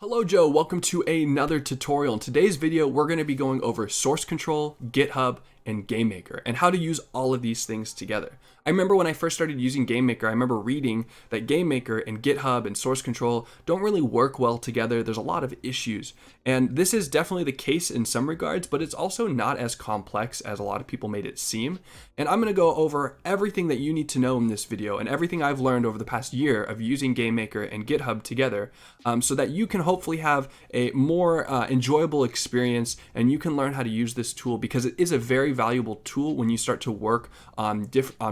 Hello Joe, welcome to another tutorial. In today's video, we're going to be going over source control, GitHub, and GameMaker, and how to use all of these things together. I remember when I first started using GameMaker, I remember reading that GameMaker and GitHub and source control don't really work well together. There's a lot of issues, and this is definitely the case in some regards, but it's also not as complex as a lot of people made it seem. And I'm going to go over everything that you need to know in this video and everything I've learned over the past year of using GameMaker and GitHub together, so that you can hopefully have a more enjoyable experience and you can learn how to use this tool, because it is a very valuable tool when you start to work on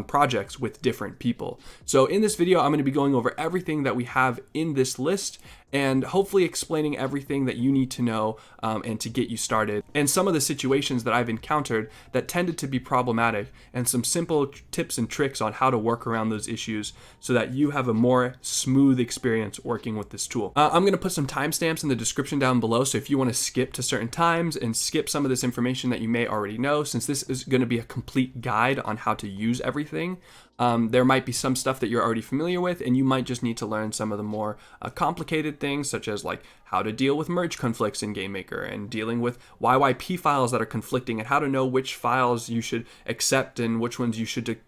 projects with different people. So in this video, I'm going to be going over everything that we have in this list and hopefully explaining everything that you need to know and to get you started, and some of the situations that I've encountered that tended to be problematic, and some simple tips and tricks on how to work around those issues so that you have a more smooth experience working with this tool. I'm going to put some timestamps in the description down below, so if you want to skip to certain times and skip some of this information that you may already know, since this is going to be a complete guide on how to use everything, there might be some stuff that you're already familiar with, and you might just need to learn some of the more complicated things, such as like how to deal with merge conflicts in GameMaker and dealing with YYP files that are conflicting and how to know which files you should accept and which ones you should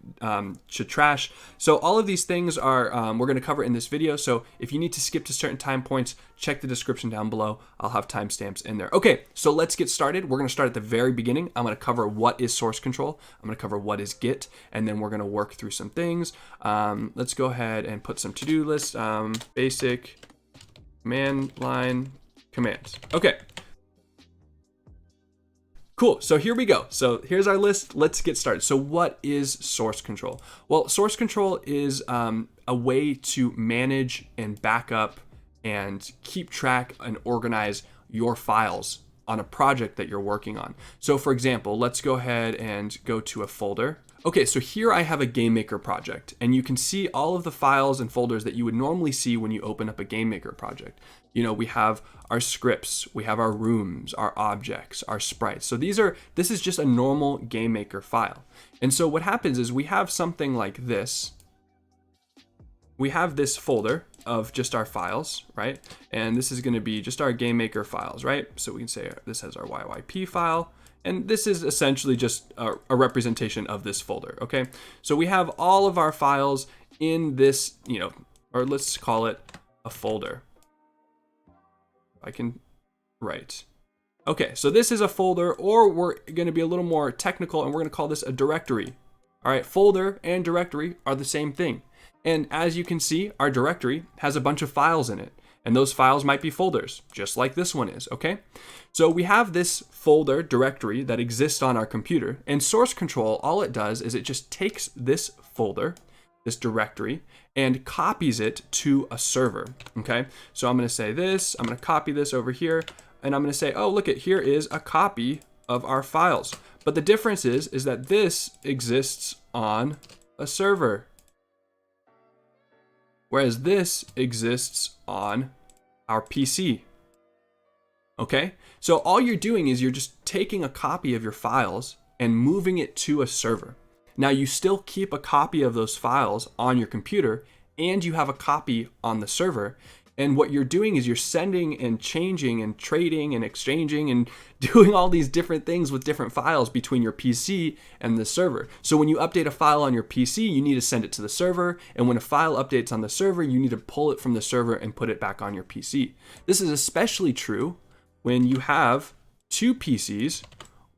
trash. So all of these things are we're going to cover in this video. So if you need to skip to certain time points, check the description down below. I'll have timestamps in there. Okay, so let's get started. We're going to start at the very beginning. I'm going to cover what is source control. I'm going to cover what is Git, and then we're going to work through some things. Let's go ahead and put some to-do lists. Basic command line commands. Okay. Cool, so here we go. So here's our list. Let's get started. So what is source control? Well, source control is a way to manage and back up and keep track and organize your files on a project that you're working on. So for example, let's go ahead and go to a folder. Okay, so here I have a GameMaker project, and you can see all of the files and folders that you would normally see when you open up a GameMaker project. You know, we have our scripts, we have our rooms, our objects, our sprites. So this is just a normal GameMaker file. And so what happens is we have something like this. We have this folder of just our files, right? And this is going to be just our GameMaker files, right? So we can say this has our YYP file. And this is essentially just a representation of this folder, okay? So we have all of our files in this, or let's call it a folder. I can write. Okay, so this is a folder, or we're gonna be a little more technical and we're gonna call this a directory. All right, folder and directory are the same thing. And as you can see, our directory has a bunch of files in it. And those files might be folders, just like this one is, okay? So we have this folder directory that exists on our computer, and source control, all it does is it just takes this folder, this directory, and copies it to a server, okay? So I'm gonna say this, I'm gonna copy this over here, and I'm gonna say, oh, look, here is a copy of our files. But the difference is that this exists on a server, whereas this exists on our PC. Okay, so all you're doing is you're just taking a copy of your files and moving it to a server. Now you still keep a copy of those files on your computer, and you have a copy on the server. And what you're doing is you're sending and changing and trading and exchanging and doing all these different things with different files between your PC and the server. So when you update a file on your PC, you need to send it to the server. And when a file updates on the server, you need to pull it from the server and put it back on your PC. This is especially true when you have two PCs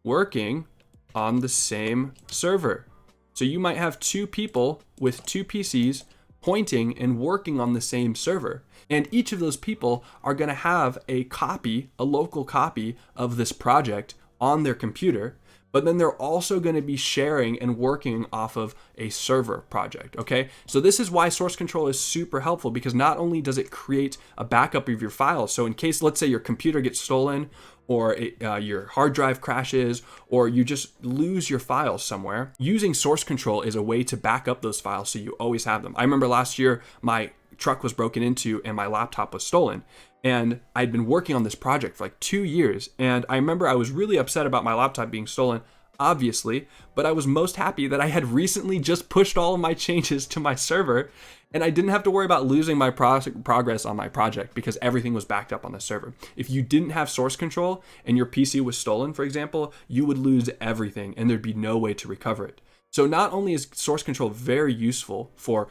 working on the same server. So you might have two people with two PCs pointing and working on the same server. And each of those people are going to have a copy, a local copy of this project on their computer, but then they're also going to be sharing and working off of a server project, okay? So this is why source control is super helpful, because not only does it create a backup of your files, so in case, let's say your computer gets stolen, or your hard drive crashes, or you just lose your files somewhere, using source control is a way to back up those files so you always have them. I remember last year, my truck was broken into and my laptop was stolen. And I'd been working on this project for like 2 years. And I remember I was really upset about my laptop being stolen. obviously, but I was most happy that I had recently just pushed all of my changes to my server, and I didn't have to worry about losing my progress on my project because everything was backed up on the server. If you didn't have source control and your PC was stolen, for example, you would lose everything and there'd be no way to recover it. So not only is source control very useful for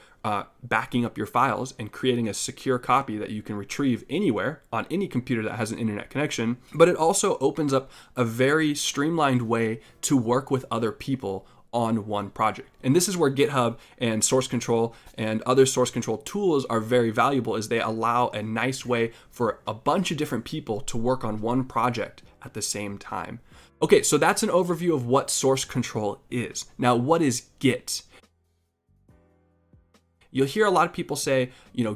backing up your files and creating a secure copy that you can retrieve anywhere on any computer that has an internet connection, but it also opens up a very streamlined way to work with other people on one project. And this is where GitHub and source control and other source control tools are very valuable, as they allow a nice way for a bunch of different people to work on one project at the same time. Okay, so that's an overview of what source control is. Now, what is Git? You'll hear a lot of people say,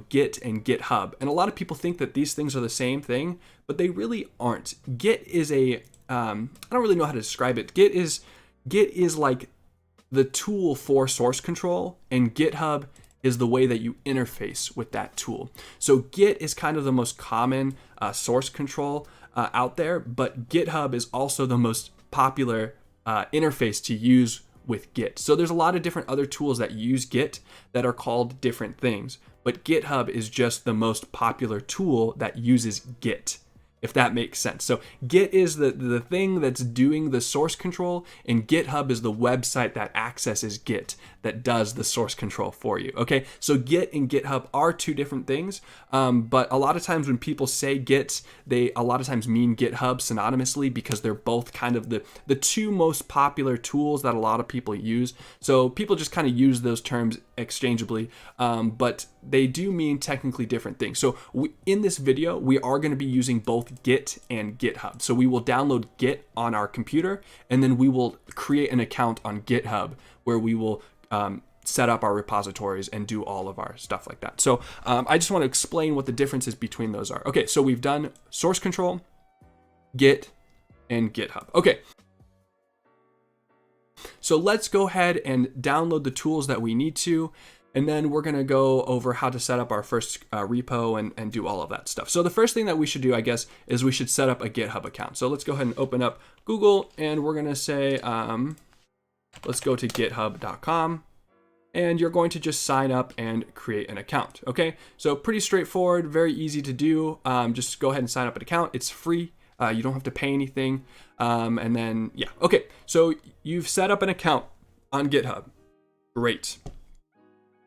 Git and GitHub, and a lot of people think that these things are the same thing, but they really aren't. Git is I don't really know how to describe it. Git is like the tool for source control, and GitHub is the way that you interface with that tool. So Git is kind of the most common source control out there, but GitHub is also the most popular interface to use with Git. So there's a lot of different other tools that use Git that are called different things, but GitHub is just the most popular tool that uses Git, if that makes sense. So Git is the thing that's doing the source control, and GitHub is the website that accesses Git, that does the source control for you. Okay, so Git and GitHub are two different things, but a lot of times when people say Git, they a lot of times mean GitHub synonymously, because they're both kind of the two most popular tools that a lot of people use. So people just kind of use those terms exchangeably, but they do mean technically different things. So in this video, we are going to be using both Git and GitHub. So we will download Git on our computer, and then we will create an account on GitHub where we will set up our repositories and do all of our stuff like that. So I just want to explain what the differences between those are. Okay, so we've done source control, Git, and GitHub. Okay. So let's go ahead and download the tools that we need to, and then we're going to go over how to set up our first repo and do all of that stuff. So the first thing that we should do, I guess, is we should set up a GitHub account. So let's go ahead and open up Google, and we're going to say, let's go to github.com, and you're going to just sign up and create an account. Okay, so pretty straightforward, very easy to do. Just go ahead and sign up an account. It's free. You don't have to pay anything. And then, yeah. Okay, so you've set up an account on GitHub. Great.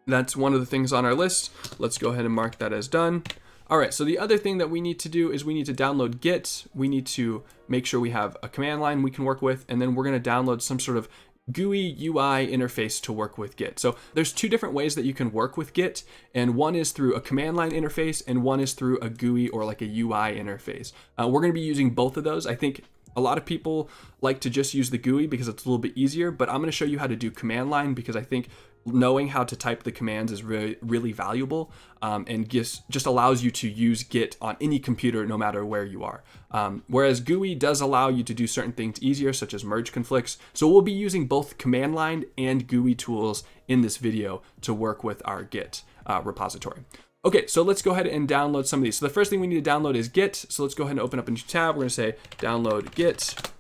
That's one of the things on our list. Let's go ahead and mark that as done. All right, so the other thing that we need to do is we need to download Git. We need to make sure we have a command line we can work with, and then we're going to download some sort of GUI UI interface to work with Git. So there's two different ways that you can work with Git, and one is through a command line interface, and one is through a GUI or like a UI interface. We're going to be using both of those. I think a lot of people like to just use the GUI because it's a little bit easier, but I'm going to show you how to do command line, because I think knowing how to type the commands is really, really valuable, and just allows you to use Git on any computer, no matter where you are. Whereas GUI does allow you to do certain things easier, such as merge conflicts. So we'll be using both command line and GUI tools in this video to work with our Git repository. Okay, so let's go ahead and download some of these. So the first thing we need to download is Git. So let's go ahead and open up a new tab. We're going to say download Git.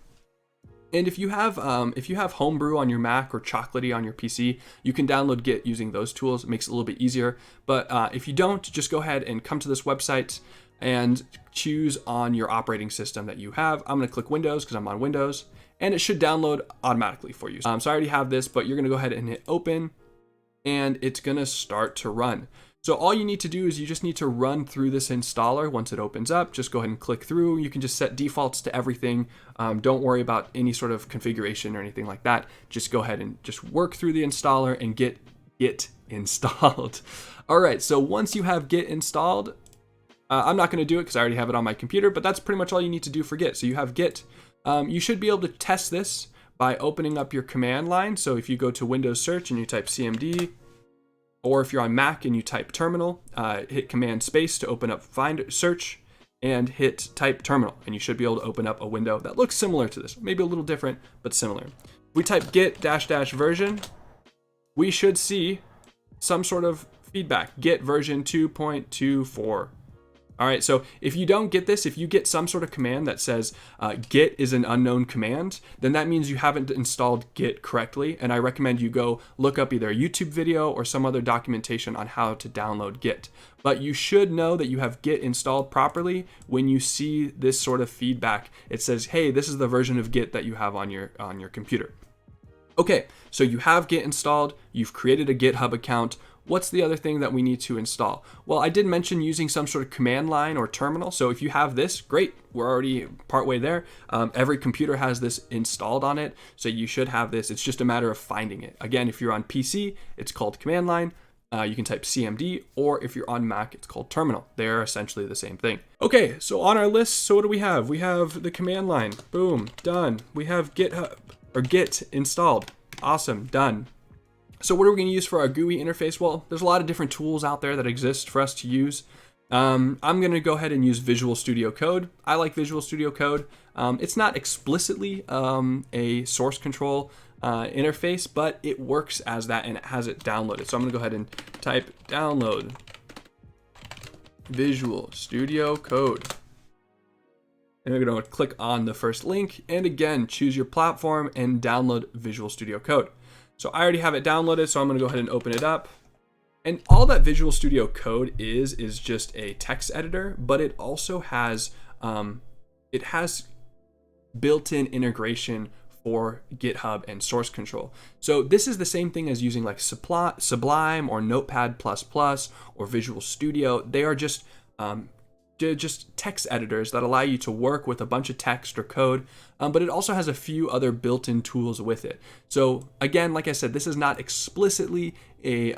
And if you have Homebrew on your Mac or Chocolatey on your PC, you can download Git using those tools. It makes it a little bit easier. But if you don't, just go ahead and come to this website and choose on your operating system that you have. I'm going to click Windows because I'm on Windows, and it should download automatically for you. So I already have this, but you're going to go ahead and hit open, and it's going to start to run. So all you need to do is you just need to run through this installer. Once it opens up, just go ahead and click through. You can just set defaults to everything. Don't worry about any sort of configuration or anything like that. Just go ahead and just work through the installer and get Git installed. All right, so once you have Git installed, I'm not going to do it because I already have it on my computer, but that's pretty much all you need to do for Git. So you have Git. You should be able to test this by opening up your command line. So if you go to Windows Search and you type CMD, or if you're on Mac and you type terminal, hit Command Space to open up Find Search, and hit Type Terminal, and you should be able to open up a window that looks similar to this, maybe a little different, but similar. If we type git -- version, we should see some sort of feedback. Git version 2.24. All right, so if you don't get this, if you get some sort of command that says git is an unknown command, then that means you haven't installed git correctly. And I recommend you go look up either a YouTube video or some other documentation on how to download git. But you should know that you have git installed properly when you see this sort of feedback. It says, hey, this is the version of git that you have on your computer. Okay, so you have git installed, you've created a GitHub account. What's the other thing that we need to install? Well, I did mention using some sort of command line or terminal. So if you have this, great, we're already partway there. Every computer has this installed on it, so you should have this. It's just a matter of finding it. Again, if you're on PC, it's called command line. You can type CMD, or if you're on Mac, it's called terminal. They're essentially the same thing. Okay, so on our list, so what do we have? We have the command line, boom, done. We have GitHub or Git installed, awesome, done. So what are we going to use for our GUI interface? Well, there's a lot of different tools out there that exist for us to use. I'm going to go ahead and use Visual Studio Code. I like Visual Studio Code. It's not explicitly a source control interface, but it works as that and it has it downloaded. So I'm going to go ahead and type download Visual Studio Code. And we're going to click on the first link and again, choose your platform and download Visual Studio Code. So I already have it downloaded, so I'm going to go ahead and open it up. And all that Visual Studio Code is just a text editor, but it also has built-in integration for GitHub and source control. So this is the same thing as using like Sublime or Notepad++ or Visual Studio. They are just text editors that allow you to work with a bunch of text or code, but it also has a few other built-in tools with it. So again, like I said, this is not explicitly a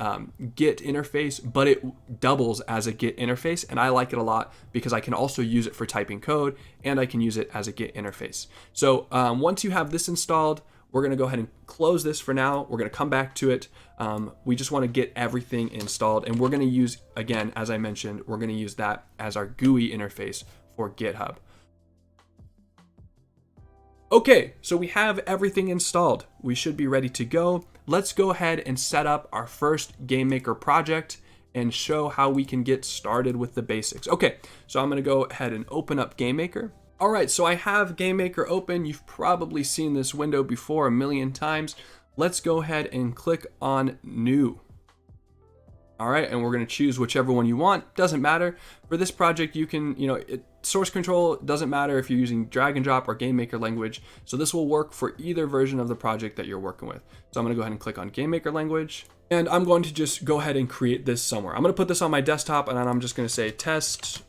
Git interface, but it doubles as a Git interface, and I like it a lot because I can also use it for typing code, and I can use it as a Git interface. So once you have this installed, we're going to go ahead and close this for now. We're going to come back to it. We just want to get everything installed, and we're going to use, again, as I mentioned, we're going to use that as our GUI interface for GitHub. Okay, so we have everything installed. We should be ready to go. Let's go ahead and set up our first GameMaker project and show how we can get started with the basics. Okay, so I'm going to go ahead and open up GameMaker. All right, so I have GameMaker open. You've probably seen this window before a million times. Let's go ahead and click on New. All right, and we're going to choose whichever one you want. Doesn't matter. For this project, you can, source control doesn't matter if you're using drag and drop or GameMaker language. So this will work for either version of the project that you're working with. So I'm going to go ahead and click on GameMaker language. And I'm going to just go ahead and create this somewhere. I'm going to put this on my desktop, and then I'm just going to say test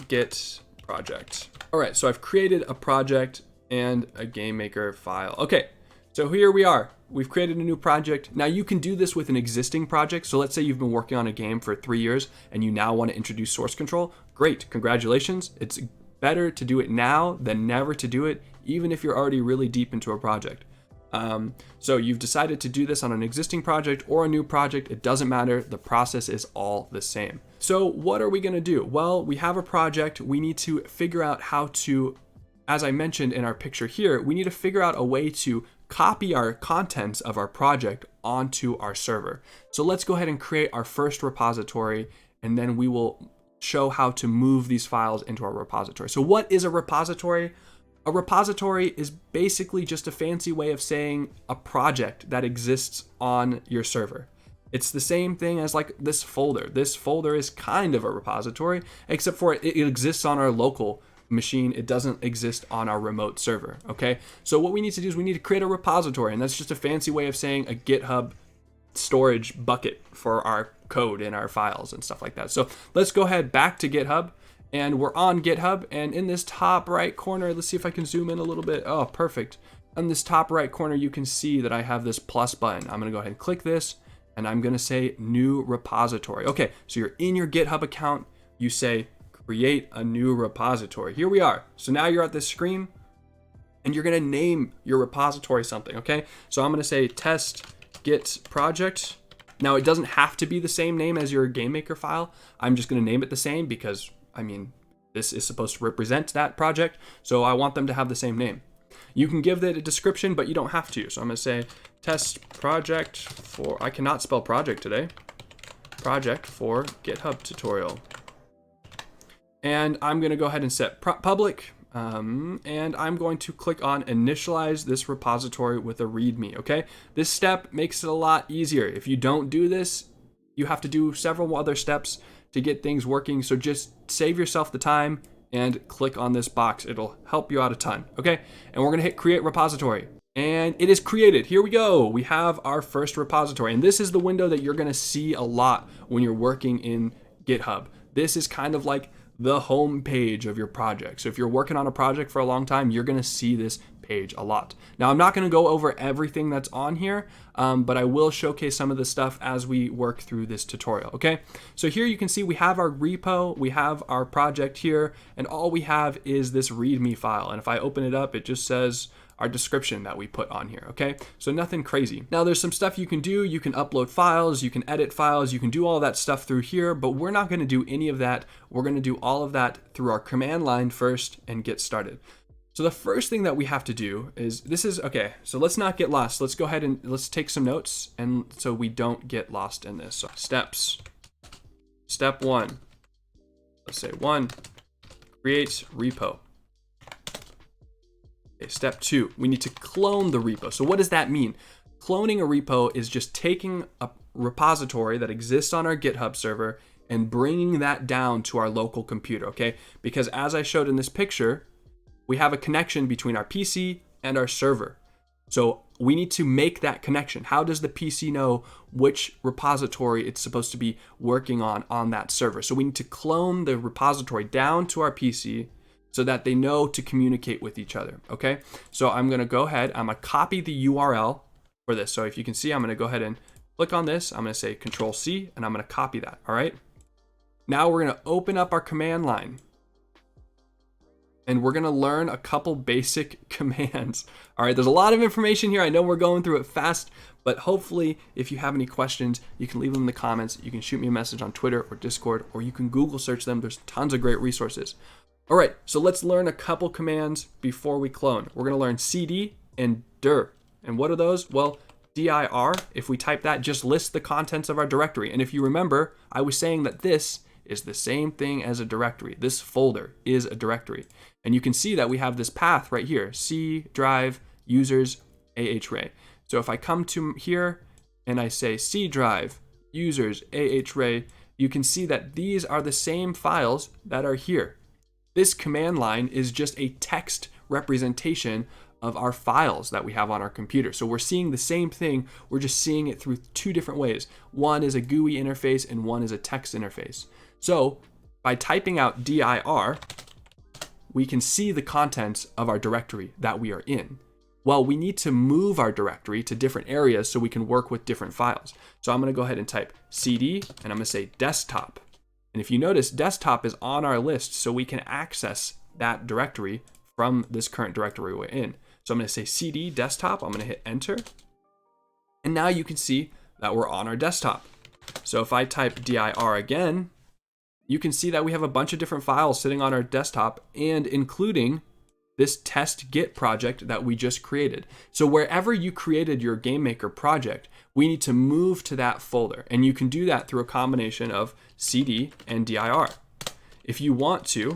Git project. All right, so I've created a project and a GameMaker file. Okay, so here we are. We've created a new project. Now you can do this with an existing project. So let's say you've been working on a game for 3 years and you now want to introduce source control. Great, congratulations. It's better to do it now than never to do it, even if you're already really deep into a project. So you've decided to do this on an existing project or a new project. It doesn't matter. The process is all the same. So what are we going to do? Well, we have a project. We need to figure out how to, as I mentioned in our picture here, we need to figure out a way to copy our contents of our project onto our server. So let's go ahead and create our first repository, and then we will show how to move these files into our repository. So what is a repository? A repository is basically just a fancy way of saying a project that exists on your server. It's the same thing as like this folder. This folder is kind of a repository, except for it exists on our local machine. It doesn't exist on our remote server, okay? So what we need to do is we need to create a repository, and that's just a fancy way of saying a GitHub storage bucket for our code and our files and stuff like that. So let's go ahead back to GitHub, and we're on GitHub, and in this top right corner, let's see if I can zoom in a little bit. Oh, perfect. On this top right corner, you can see that I have this plus button. I'm gonna go ahead and click this, and I'm gonna say new repository. Okay, so you're in your GitHub account, you say create a new repository. Here we are. So now you're at this screen, and you're gonna name your repository something, okay? So I'm gonna say test Git project. Now it doesn't have to be the same name as your GameMaker file. I'm just gonna name it the same because, I mean, this is supposed to represent that project, so I want them to have the same name. You can give it a description, but you don't have to. So I'm gonna say test project for, I cannot spell project today, project for GitHub tutorial. And I'm going to go ahead and set public. And I'm going to click on initialize this repository with a README, okay? This step makes it a lot easier. If you don't do this, you have to do several other steps to get things working. So just save yourself the time and click on this box. It'll help you out a ton, okay? And we're gonna hit create repository. And it is created. Here we go. We have our first repository. And this is the window that you're gonna see a lot when you're working in GitHub. This is kind of like the home page of your project. So if you're working on a project for a long time, you're gonna see this page a lot. Now, I'm not gonna go over everything that's on here, but I will showcase some of the stuff as we work through this tutorial, okay? So here you can see we have our repo, we have our project here, and all we have is this README file. And if I open it up, it just says our description that we put on here, okay? So nothing crazy. Now there's some stuff you can do. You can upload files, you can edit files, you can do all that stuff through here, but we're not gonna do any of that. We're gonna do all of that through our command line first and get started. So the first thing that we have to do is, okay, so let's not get lost. Let's go ahead and let's take some notes and so we don't get lost in this. So steps. Step 1, let's say 1, create repo. Okay, step 2, we need to clone the repo. So what does that mean? Cloning a repo is just taking a repository that exists on our GitHub server and bringing that down to our local computer, okay? Because as I showed in this picture, we have a connection between our PC and our server. So we need to make that connection. How does the PC know which repository it's supposed to be working on that server? So we need to clone the repository down to our PC so that they know to communicate with each other, okay? So I'm gonna go ahead, I'm gonna copy the URL for this. So if you can see, I'm gonna go ahead and click on this, I'm gonna say Control C, and I'm gonna copy that, all right? Now we're gonna open up our command line, and we're gonna learn a couple basic commands. All right, there's a lot of information here. I know we're going through it fast, but hopefully if you have any questions, you can leave them in the comments. You can shoot me a message on Twitter or Discord, or you can Google search them. There's tons of great resources. All right, so let's learn a couple commands before we clone. We're gonna learn cd and dir. And what are those? Well, dir, if we type that, just lists the contents of our directory. And if you remember, I was saying that this is the same thing as a directory. This folder is a directory. And you can see that we have this path right here, C drive users ahray. So if I come to here and I say C drive users ahray, you can see that these are the same files that are here. This command line is just a text representation of our files that we have on our computer. So we're seeing the same thing, we're just seeing it through two different ways. One is a GUI interface and one is a text interface. So by typing out dir, we can see the contents of our directory that we are in. Well, we need to move our directory to different areas so we can work with different files. So I'm gonna go ahead and type cd, and I'm gonna say desktop. And if you notice, desktop is on our list, so we can access that directory from this current directory we're in. So I'm gonna say cd desktop, I'm gonna hit enter. And now you can see that we're on our desktop. So if I type dir again, you can see that we have a bunch of different files sitting on our desktop, and including this test git project that we just created. So wherever you created your GameMaker project, we need to move to that folder. And you can do that through a combination of cd and dir. If you want to,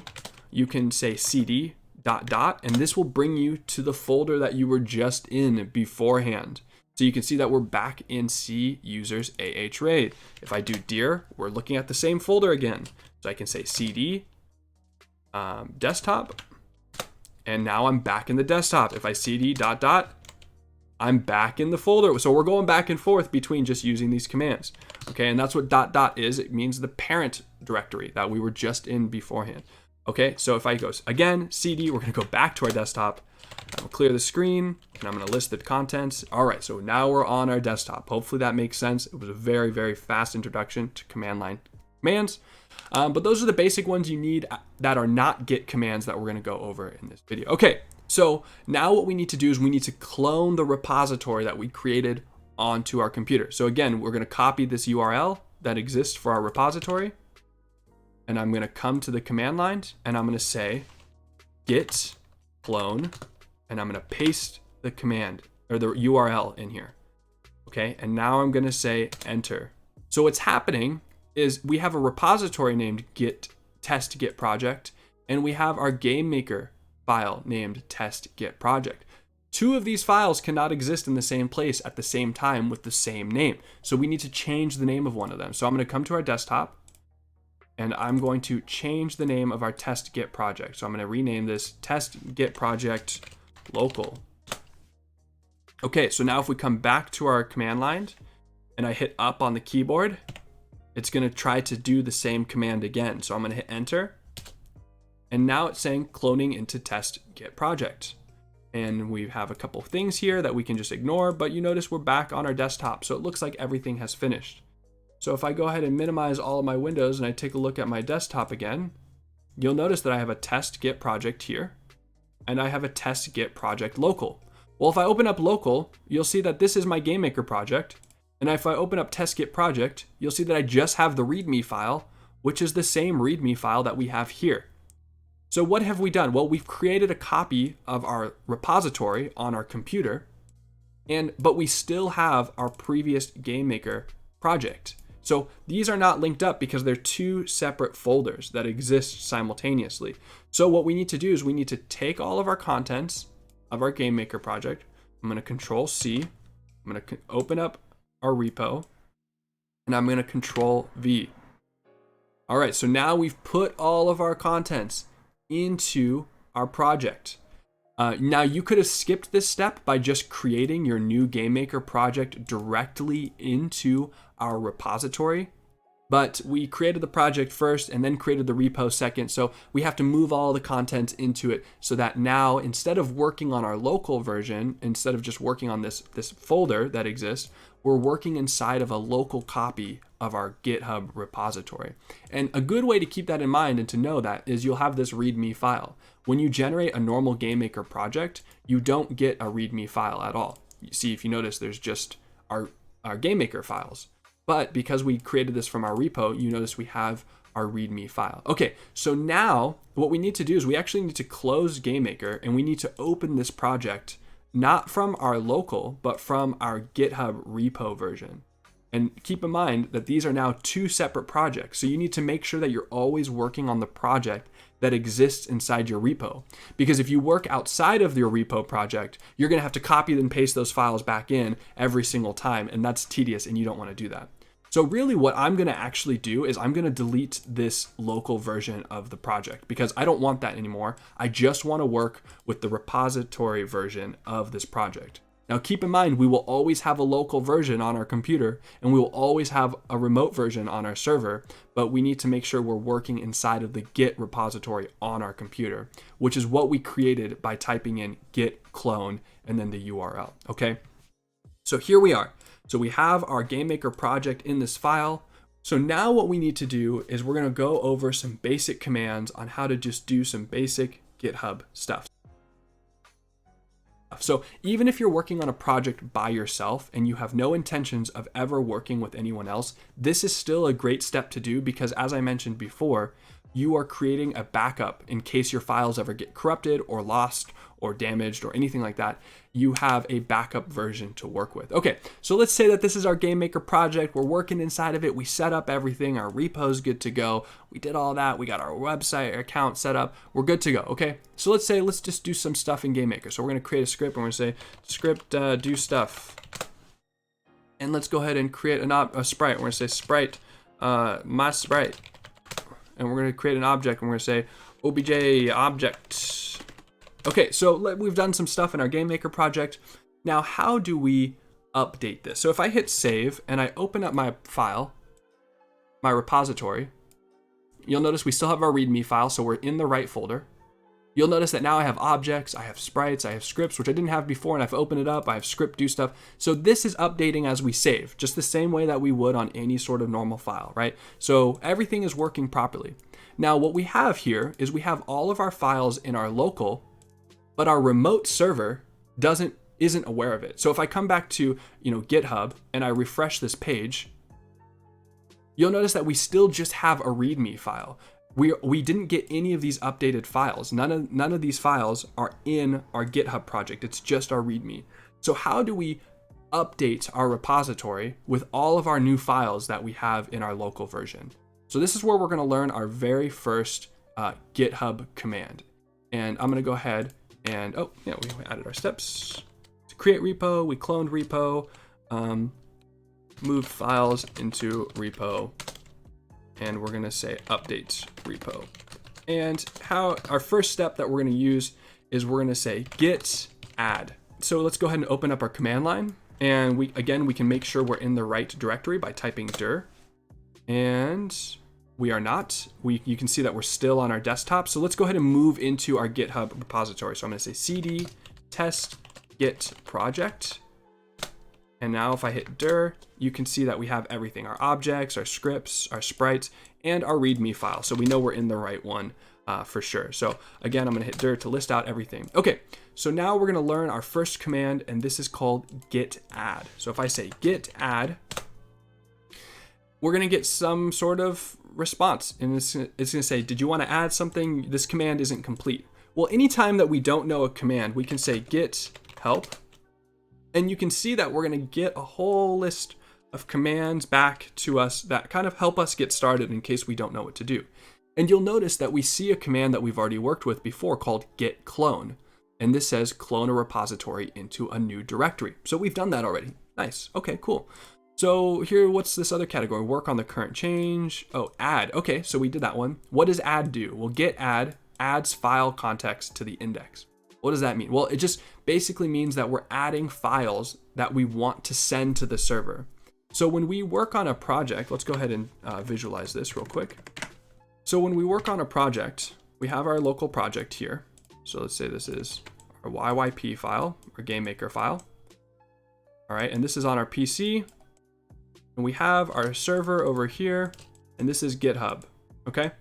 you can say cd ... and this will bring you to the folder that you were just in beforehand. So you can see that we're back in C users ahray. If I do dir, we're looking at the same folder again. So I can say cd desktop, and now I'm back in the desktop. If I cd ... I'm back in the folder. So we're going back and forth between just using these commands. Okay, and that's what ... is. It means the parent directory that we were just in beforehand. Okay, so if I go again, cd, we're gonna go back to our desktop. I'm gonna clear the screen, and I'm gonna list the contents. All right, so now we're on our desktop. Hopefully that makes sense. It was a very, very fast introduction to command line commands. But those are the basic ones you need that are not Git commands that we're gonna go over in this video. Okay, so now what we need to do is we need to clone the repository that we created onto our computer. So again, we're gonna copy this URL that exists for our repository, and I'm gonna come to the command line, and I'm gonna say git clone, and I'm gonna paste the command or the URL in here. Okay, and now I'm gonna say enter. So what's happening is we have a repository named git test git project, and we have our GameMaker file named test git project. Two of these files cannot exist in the same place at the same time with the same name. So we need to change the name of one of them. So I'm going to come to our desktop and I'm going to change the name of our test git project. So I'm going to rename this test git project local. Okay, so now if we come back to our command line and I hit up on the keyboard, it's going to try to do the same command again. So I'm going to hit enter. And now it's saying cloning into test git project. And we have a couple things here that we can just ignore, but you notice we're back on our desktop. So it looks like everything has finished. So if I go ahead and minimize all of my windows and I take a look at my desktop again, you'll notice that I have a test git project here and I have a test git project local. Well, if I open up local, you'll see that this is my GameMaker project. And if I open up test git project, you'll see that I just have the README file, which is the same README file that we have here. So what have we done? Well, we've created a copy of our repository on our computer, but we still have our previous GameMaker project. So these are not linked up because they're two separate folders that exist simultaneously. So what we need to do is we need to take all of our contents of our GameMaker project. I'm going to Control C. I'm going to open up our repo, and I'm going to Control V. All right, so now we've put all of our contents into our project. Now you could have skipped this step by just creating your new GameMaker project directly into our repository, but we created the project first and then created the repo second. So we have to move all the content into it so that now instead of working on our local version, instead of just working on this folder that exists, we're working inside of a local copy of our GitHub repository. And a good way to keep that in mind and to know that is you'll have this README file. When you generate a normal GameMaker project, you don't get a README file at all. You see, if you notice, there's just our GameMaker files. But because we created this from our repo, you notice we have our README file. Okay, so now what we need to do is we actually need to close GameMaker and we need to open this project not from our local, but from our GitHub repo version. And keep in mind that these are now two separate projects. So you need to make sure that you're always working on the project that exists inside your repo. Because if you work outside of your repo project, you're gonna have to copy and paste those files back in every single time. And that's tedious and you don't wanna do that. So really what I'm gonna actually do is I'm gonna delete this local version of the project because I don't want that anymore. I just wanna work with the repository version of this project. Now keep in mind, we will always have a local version on our computer and we will always have a remote version on our server, but we need to make sure we're working inside of the Git repository on our computer, which is what we created by typing in git clone and then the URL, okay? So here we are. So we have our GameMaker project in this file. So now what we need to do is we're gonna go over some basic commands on how to just do some basic GitHub stuff. So even if you're working on a project by yourself and you have no intentions of ever working with anyone else, this is still a great step to do because as I mentioned before, you are creating a backup in case your files ever get corrupted or lost or damaged or anything like that. You have a backup version to work with. Okay, so let's say that this is our GameMaker project. We're working inside of it. We set up everything. Our repo's good to go. We did all that. We got our website account set up. We're good to go, okay? So let's just do some stuff in GameMaker. So we're gonna create a script and we're gonna say script do stuff. And let's go ahead and create a sprite. We're gonna say sprite, my sprite. And we're gonna create an object and we're gonna say obj object. Okay, so we've done some stuff in our GameMaker project. Now, how do we update this? So if I hit save and I open up my file, my repository, you'll notice we still have our README file, so we're in the right folder. You'll notice that now I have objects, I have sprites, I have scripts, which I didn't have before, and I've opened it up, I have script do stuff. So this is updating as we save, just the same way that we would on any sort of normal file, right? So everything is working properly. Now, what we have here is we have all of our files in our local, but our remote server isn't aware of it. So if I come back to GitHub and I refresh this page, you'll notice that we still just have a README file. We didn't get any of these updated files. None of these files are in our GitHub project. It's just our README. So how do we update our repository with all of our new files that we have in our local version? So this is where we're going to learn our very first GitHub command. And I'm going to go ahead and, oh, yeah, we added our steps. To create repo, we cloned repo, moved files into repo, and we're going to say update repo. And how our first step that we're going to use is we're going to say git add. So let's go ahead and open up our command line. And we can make sure we're in the right directory by typing dir. And we are not. You can see that we're still on our desktop. So let's go ahead and move into our GitHub repository. So I'm going to say cd test git project. And now if I hit dir, you can see that we have everything, our objects, our scripts, our sprites, and our README file. So we know we're in the right one for sure. So again, I'm going to hit dir to list out everything. Okay, so now we're going to learn our first command, and this is called git add. So if I say git add, we're going to get some sort of response. And it's going to say, did you want to add something? This command isn't complete. Well, anytime that we don't know a command, we can say git help. And you can see that we're going to get a whole list of commands back to us that kind of help us get started in case we don't know what to do. And you'll notice that we see a command that we've already worked with before called git clone. And this says clone a repository into a new directory. So we've done that already. Nice. Okay, cool. So here, what's this other category? Work on the current change. Oh, add. Okay, so we did that one. What does add do? Well, git add adds file context to the index. What does that mean? Well, it just basically means that we're adding files that we want to send to the server. So when we work on a project, let's go ahead and visualize this real quick. So when we work on a project, we have our local project here. So let's say this is our YYP file, our GameMaker file. All right, and this is on our PC. And we have our server over here, and this is GitHub, okay?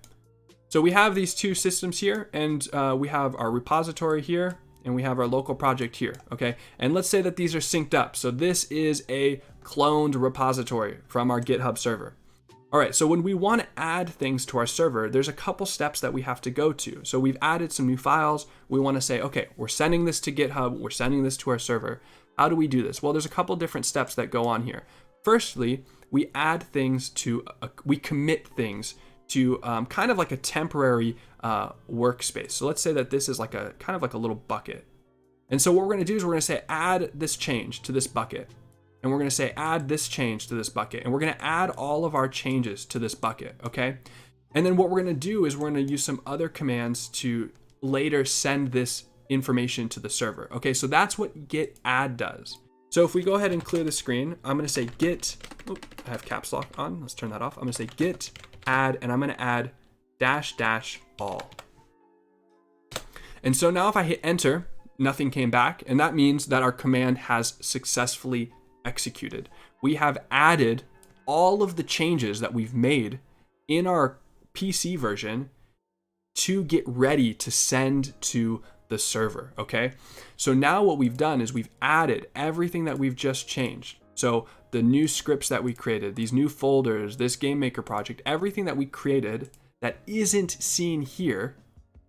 So we have these two systems here, and we have our repository here, and we have our local project here, okay? And let's say that these are synced up. So this is a cloned repository from our GitHub server. All right, so when we want to add things to our server, there's a couple steps that we have to go to. So we've added some new files. We want to say, okay, we're sending this to GitHub. We're sending this to our server. How do we do this? Well, there's a couple different steps that go on here. Firstly, we add things to, we commit things to kind of like a temporary workspace. So let's say that this is like a kind of like a little bucket. And so what we're going to do is we're going to say add this change to this bucket. And we're going to say add this change to this bucket. And we're going to add all of our changes to this bucket, okay? And then what we're going to do is we're going to use some other commands to later send this information to the server. Okay, so that's what git add does. So if we go ahead and clear the screen, I'm going to say git, I have caps lock on, let's turn that off. I'm going to say git add, and I'm going to add -- all. And so now if I hit enter, nothing came back, and that means that our command has successfully executed. We have added all of the changes that we've made in our PC version to get ready to send to the server, okay? So now what we've done is we've added everything that we've just changed. So the new scripts that we created, these new folders, this GameMaker project, everything that we created that isn't seen here,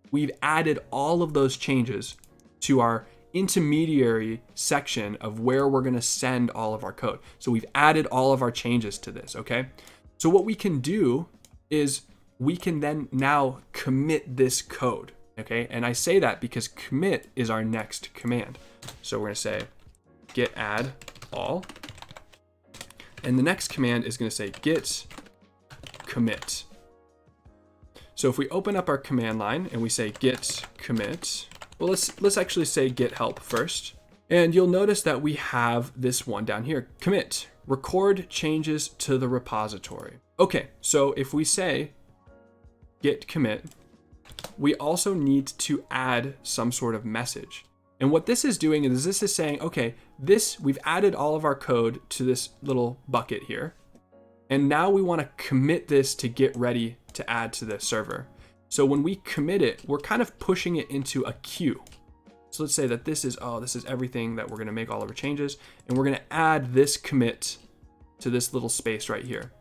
we've added all of those changes to our intermediary section of where we're going to send all of our code. So we've added all of our changes to this, okay? So what we can do is we can then now commit this code, okay? And I say that because commit is our next command. So we're going to say git add all. And the next command is going to say git commit. So if we open up our command line and we say git commit, well, let's actually say git help first. And you'll notice that we have this one down here, commit, record changes to the repository. Okay, so if we say git commit, we also need to add some sort of message. And what this is doing is this is saying, okay, we've added all of our code to this little bucket here. And now we want to commit this to get ready to add to the server. So when we commit it, we're kind of pushing it into a queue. So let's say that this is everything that we're going to make all of our changes. And we're going to add this commit to this little space right here.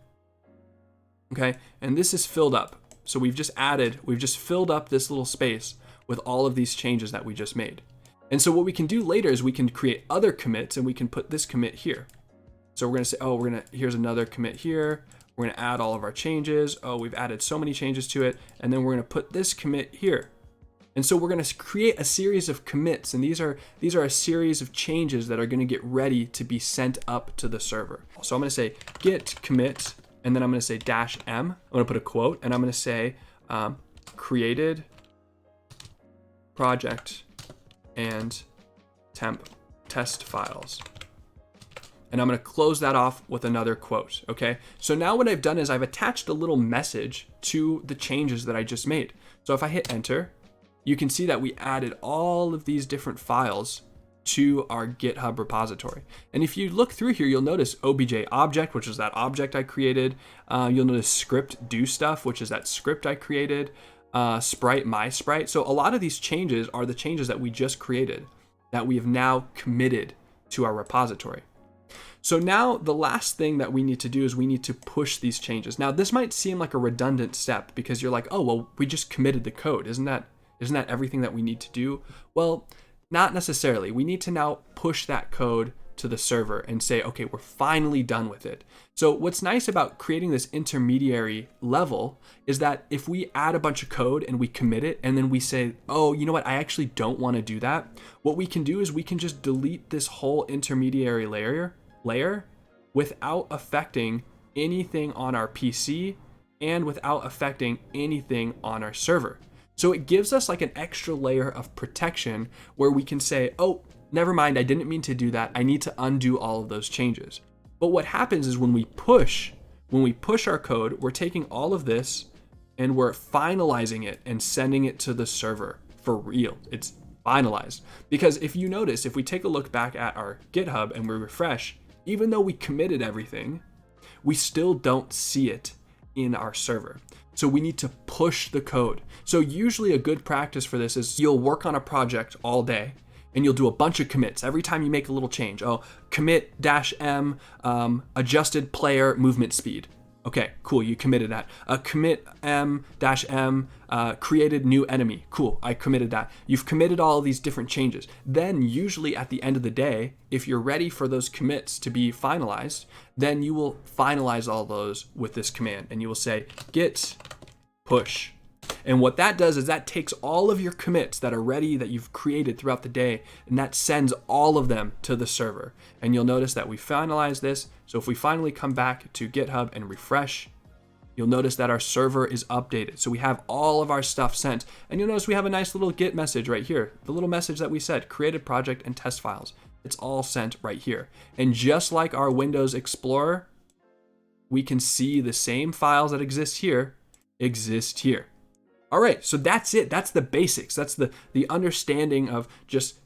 Okay, and this is filled up. So we've just filled up this little space with all of these changes that we just made. And so what we can do later is we can create other commits and we can put this commit here. So we're going to say, here's another commit here. We're We're going to add all of our changes. Oh, we've added so many changes to it. And then we're going to put this commit here. And so we're going to create a series of commits, and these are a series of changes that are going to get ready to be sent up to the server. So I'm going to say git commit, and then I'm going to say -m. I'm going to put a quote, and I'm going to say created project and temp test files. And I'm going to close that off with another quote, okay? So now what I've done is I've attached a little message to the changes that I just made. So if I hit enter, you can see that we added all of these different files to our GitHub repository. And if you look through here, you'll notice obj object, which is that object I created. You'll notice script do stuff, which is that script I created. Sprite my sprite. So a lot of these changes are the changes that we just created that we have now committed to our repository. So now the last thing that we need to do is we need to push these changes. Now this might seem like a redundant step because you're like, oh, well, we just committed the code. Isn't that everything that we need to do? Well, not necessarily. We need to now push that code to the server and say, okay, we're finally done with it. So what's nice about creating this intermediary level is that if we add a bunch of code and we commit it and then we say, oh, you know what, I actually don't want to do that. What we can do is we can just delete this whole intermediary layer without affecting anything on our PC and without affecting anything on our server. So it gives us like an extra layer of protection where we can say, oh, never mind, I didn't mean to do that. I need to undo all of those changes. But what happens is when we push our code, we're taking all of this and we're finalizing it and sending it to the server for real. It's finalized. Because if you notice, if we take a look back at our GitHub and we refresh, even though we committed everything, we still don't see it in our server. So we need to push the code. So usually a good practice for this is you'll work on a project all day and you'll do a bunch of commits every time you make a little change. Oh, commit -m, adjusted player movement speed. Okay, cool, you committed that. Commit -m, created new enemy. Cool, I committed that. You've committed all of these different changes. Then usually at the end of the day, if you're ready for those commits to be finalized, then you will finalize all those with this command and you will say git push. And what that does is that takes all of your commits that are ready that you've created throughout the day, and that sends all of them to the server. And you'll notice that we finalized this. So if we finally come back to GitHub and refresh, you'll notice that our server is updated. So we have all of our stuff sent. And you'll notice we have a nice little Git message right here. The little message that we said, created project and test files. It's all sent right here. And just like our Windows Explorer, we can see the same files that exist here. All right, so that's it. That's the basics. That's the understanding of just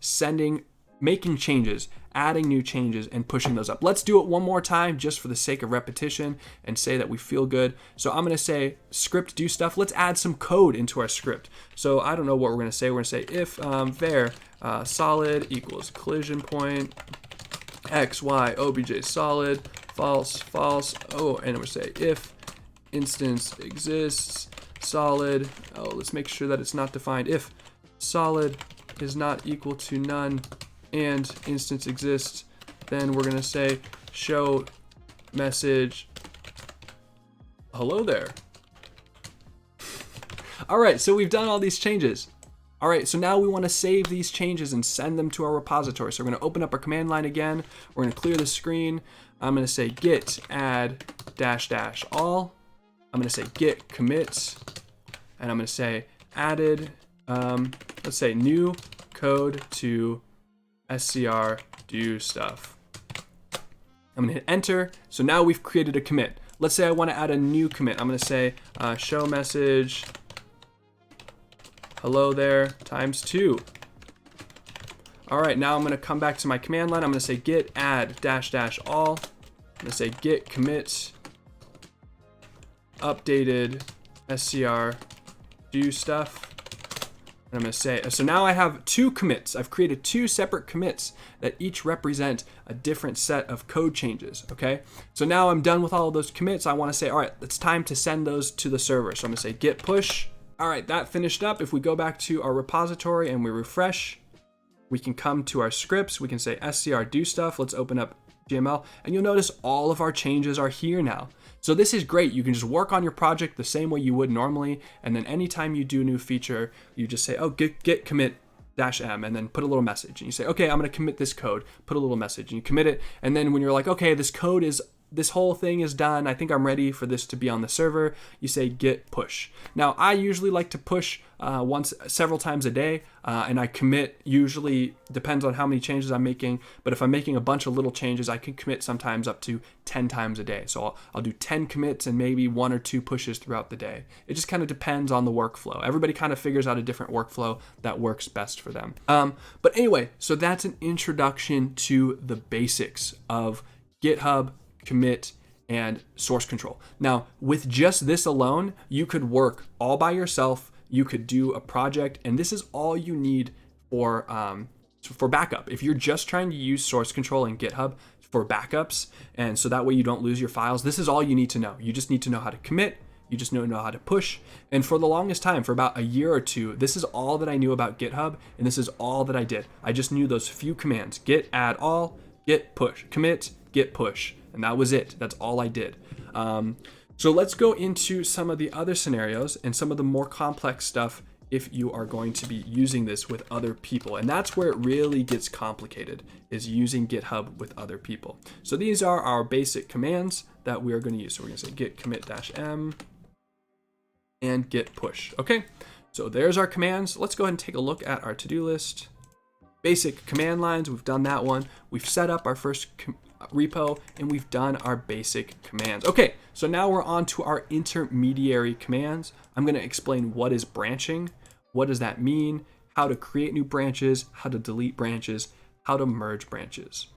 making changes, adding new changes, and pushing those up. Let's do it one more time just for the sake of repetition and say that we feel good. So I'm gonna say script do stuff. Let's add some code into our script. So I don't know what we're gonna say. We're gonna say if var solid equals collision point x, y, obj solid, false, false. Oh, and we're say if instance exists, solid, oh, let's make sure that it's not defined. If solid is not equal to none and instance exists, then we're gonna say show message hello there. All right, so we've done all these changes. All right, so now we want to save these changes and send them to our repository. So we're going to open up our command line again. We're going to clear the screen. I'm going to say git add -- all. I'm going to say git commits, and I'm going to say added, let's say new code to scr do stuff. I'm going to hit enter. So now we've created a commit. Let's say I want to add a new commit. I'm going to say show message hello there ×2. All right, now I'm going to come back to my command line. I'm going to say git add -- all. I'm going to say git commit updated scr do stuff. And I'm going to say, so now I have two commits. I've created two separate commits that each represent a different set of code changes, okay? So now I'm done with all of those commits. I want to say, all right, it's time to send those to the server. So I'm going to say git push. All right, that finished up. If we go back to our repository and we refresh, we can come to our scripts. We can say scr do stuff. Let's open up GML, and you'll notice all of our changes are here now. So this is great. You can just work on your project the same way you would normally. And then anytime you do a new feature, you just say, oh, git commit -m, and then put a little message. And you say, okay, I'm going to commit this code, put a little message, and you commit it. And then when you're like, okay, this whole thing is done, I think I'm ready for this to be on the server, you say git push. Now, I usually like to push several times a day, and I commit, usually depends on how many changes I'm making, but if I'm making a bunch of little changes, I can commit sometimes up to 10 times a day. So I'll do 10 commits and maybe 1 or 2 pushes throughout the day. It just kind of depends on the workflow. Everybody kind of figures out a different workflow that works best for them. But anyway, so that's an introduction to the basics of GitHub, commit, and source control. Now, with just this alone, you could work all by yourself. You could do a project, and this is all you need for backup. If you're just trying to use source control in GitHub for backups, and so that way you don't lose your files, this is all you need to know. You just need to know how to commit. You just need to know how to push. And for the longest time, for about a year or two, this is all that I knew about GitHub, and this is all that I did. I just knew those few commands: git add all, git push, commit, git push. And that was it. That's all I did. So let's go into some of the other scenarios and some of the more complex stuff if you are going to be using this with other people. And that's where it really gets complicated, is using GitHub with other people. So these are our basic commands that we are going to use. So we're going to say git commit -m and git push. Okay, so there's our commands. Let's go ahead and take a look at our to-do list. Basic command lines, we've done that one. We've set up our first repo, and we've done our basic commands. Okay, so now we're on to our intermediary commands. I'm going to explain what is branching, what does that mean, how to create new branches, how to delete branches, how to merge branches.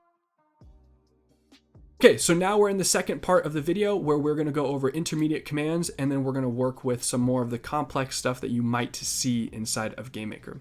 Okay, so now we're in the second part of the video where we're going to go over intermediate commands, and then we're going to work with some more of the complex stuff that you might see inside of GameMaker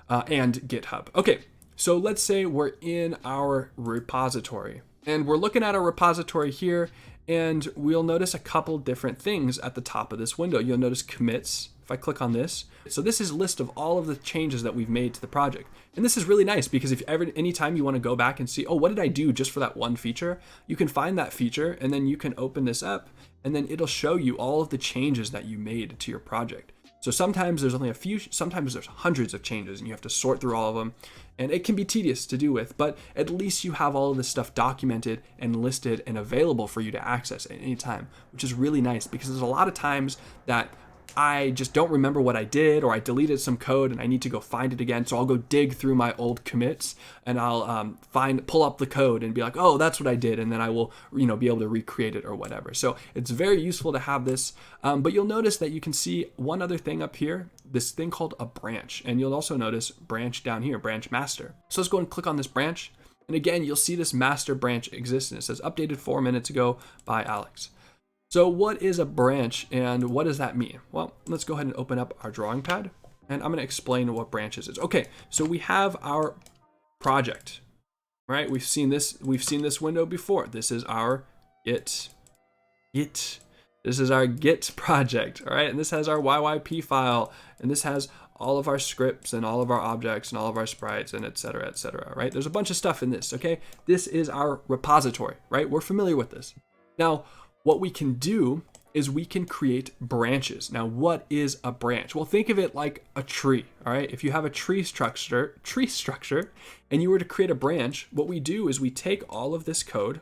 and GitHub. Okay, so let's say we're in our repository. And we're looking at a repository here, and we'll notice a couple different things at the top of this window. You'll notice commits. If I click on this, so this is a list of all of the changes that we've made to the project. And this is really nice because if anytime you want to go back and see, oh, what did I do just for that one feature? You can find that feature, and then you can open this up, and then it'll show you all of the changes that you made to your project. So sometimes there's only a few, sometimes there's hundreds of changes, and you have to sort through all of them. And it can be tedious to do with, but at least you have all of this stuff documented and listed and available for you to access at any time, which is really nice because there's a lot of times that I just don't remember what I did, or I deleted some code and I need to go find it again. So I'll go dig through my old commits and I'll pull up the code and be like, oh, that's what I did. And then I will, be able to recreate it or whatever. So it's very useful to have this. But you'll notice that you can see one other thing up here, this thing called a branch. And you'll also notice branch down here, branch master. So let's go and click on this branch. And again, you'll see this master branch exists, and it says updated 4 minutes ago by Alex. So what is a branch and what does that mean? Well, let's go ahead and open up our drawing pad, and I'm going to explain what branches is. Okay, so we have our project, right? We've seen this window before. This is our Git. This is our Git project, all right? And this has our YYP file, and this has all of our scripts and all of our objects and all of our sprites and et cetera, right? There's a bunch of stuff in this, okay? This is our repository, right? We're familiar with this. Now, what we can do is we can create branches. Now, what is a branch? Well, think of it like a tree, all right? If you have a tree structure, and you were to create a branch, what we do is we take all of this code,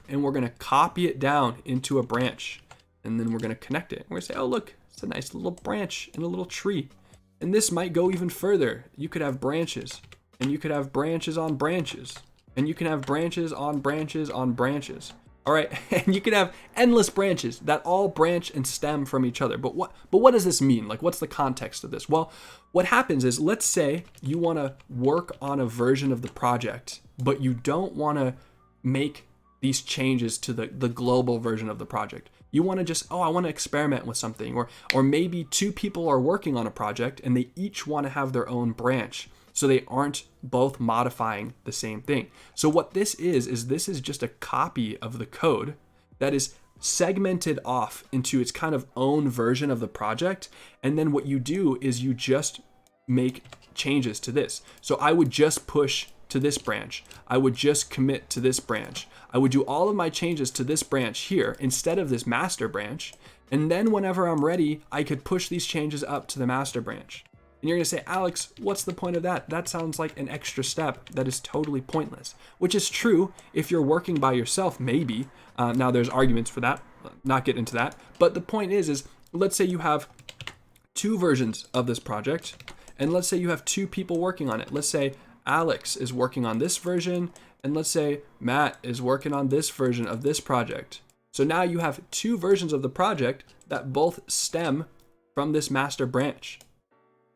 and we're gonna copy it down into a branch, and then we're gonna connect it. We're gonna say, oh, look, it's a nice little branch in a little tree. And this might go even further. You could have branches, and you could have branches on branches, and you can have branches on branches on branches. All right, and you can have endless branches that all branch and stem from each other. But what does this mean? Like, what's the context of this? Well, what happens is, let's say you want to work on a version of the project, but you don't want to make these changes to the global version of the project. You want to just, I want to experiment with something, or maybe 2 people are working on a project and they each want to have their own branch, so they aren't both modifying the same thing. So what this is this is just a copy of the code that is segmented off into its kind of own version of the project. And then what you do is you just make changes to this. So I would just push to this branch. I would just commit to this branch. I would do all of my changes to this branch here instead of this master branch. And then whenever I'm ready, I could push these changes up to the master branch. And you're gonna say, Alex, what's the point of that? That sounds like an extra step that is totally pointless, which is true if you're working by yourself, maybe. Now there's arguments for that, not get into that. But the point is let's say you have 2 versions of this project, and let's say you have 2 people working on it. Let's say Alex is working on this version, and let's say Matt is working on this version of this project. So now you have 2 versions of the project that both stem from this master branch.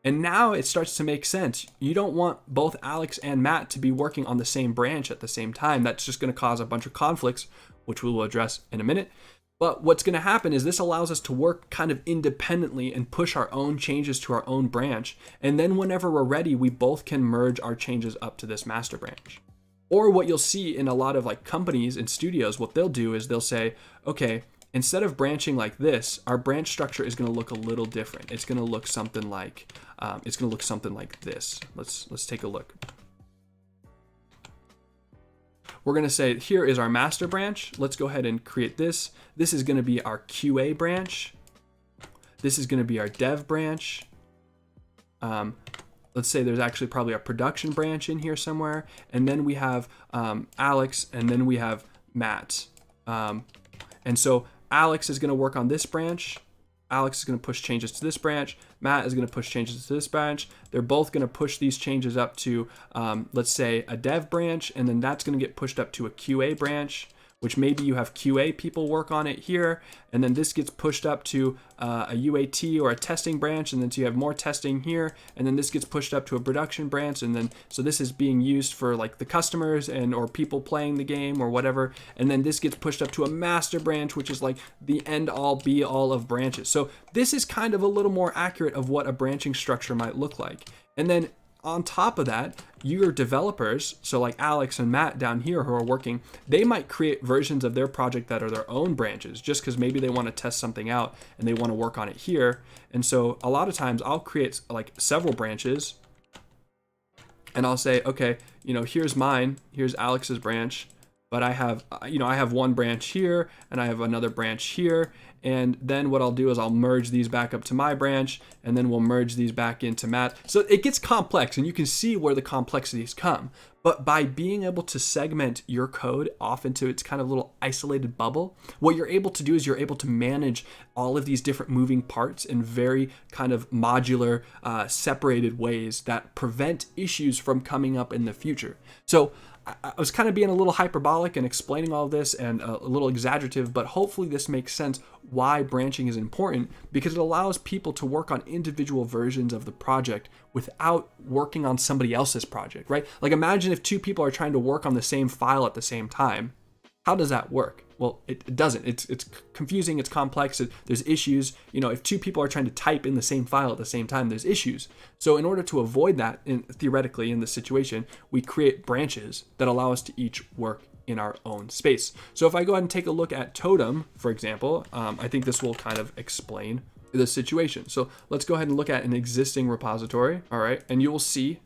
And now it starts to make sense. You don't want both Alex and Matt to be working on the same branch at the same time. That's just going to cause a bunch of conflicts, which we will address in a minute. But what's going to happen is this allows us to work kind of independently and push our own changes to our own branch. And then whenever we're ready, we both can merge our changes up to this master branch. Or what you'll see in a lot of like companies and studios, what they'll do is they'll say, okay, instead of branching like this, our branch structure is going to look a little different. It's going to look something like this. Let's take a look. We're going to say here is our master branch. Let's go ahead and create this. This is going to be our QA branch. This is going to be our dev branch. Let's say there's actually probably a production branch in here somewhere. And then we have Alex, and then we have Matt. And so Alex is going to work on this branch. Alex is going to push changes to this branch. Matt is going to push changes to this branch. They're both going to push these changes up to, let's say, a dev branch, and then that's going to get pushed up to a QA branch, which maybe you have QA people work on it here, and then this gets pushed up to a UAT or a testing branch, and then so you have more testing here, and then this gets pushed up to a production branch, and then so this is being used for like the customers and or people playing the game or whatever, and then this gets pushed up to a master branch, which is like the end all be all of branches. So this is kind of a little more accurate of what a branching structure might look like. And then on top of that, your developers, so like Alex and Matt down here who are working, they might create versions of their project that are their own branches just because maybe they want to test something out and they want to work on it here. And so a lot of times I'll create like several branches and I'll say, okay, here's mine, here's Alex's branch, but I have, I have one branch here and I have another branch here. And then what I'll do is I'll merge these back up to my branch, and then we'll merge these back into Matt. So it gets complex, and you can see where the complexities come. But by being able to segment your code off into its kind of little isolated bubble, what you're able to do is you're able to manage all of these different moving parts in very kind of modular, separated ways that prevent issues from coming up in the future. So I was kind of being a little hyperbolic and explaining all of this and a little exaggerative, but hopefully this makes sense why branching is important, because it allows people to work on individual versions of the project without working on somebody else's project, right? Like imagine if 2 people are trying to work on the same file at the same time. How does that work? Well, it doesn't. It's confusing, it's complex, there's issues. If 2 people are trying to type in the same file at the same time, there's issues. So in order to avoid that, theoretically in this situation, we create branches that allow us to each work in our own space. So if I go ahead and take a look at Totem, for example, I think this will kind of explain the situation. So let's go ahead and look at an existing repository, all right? And you will see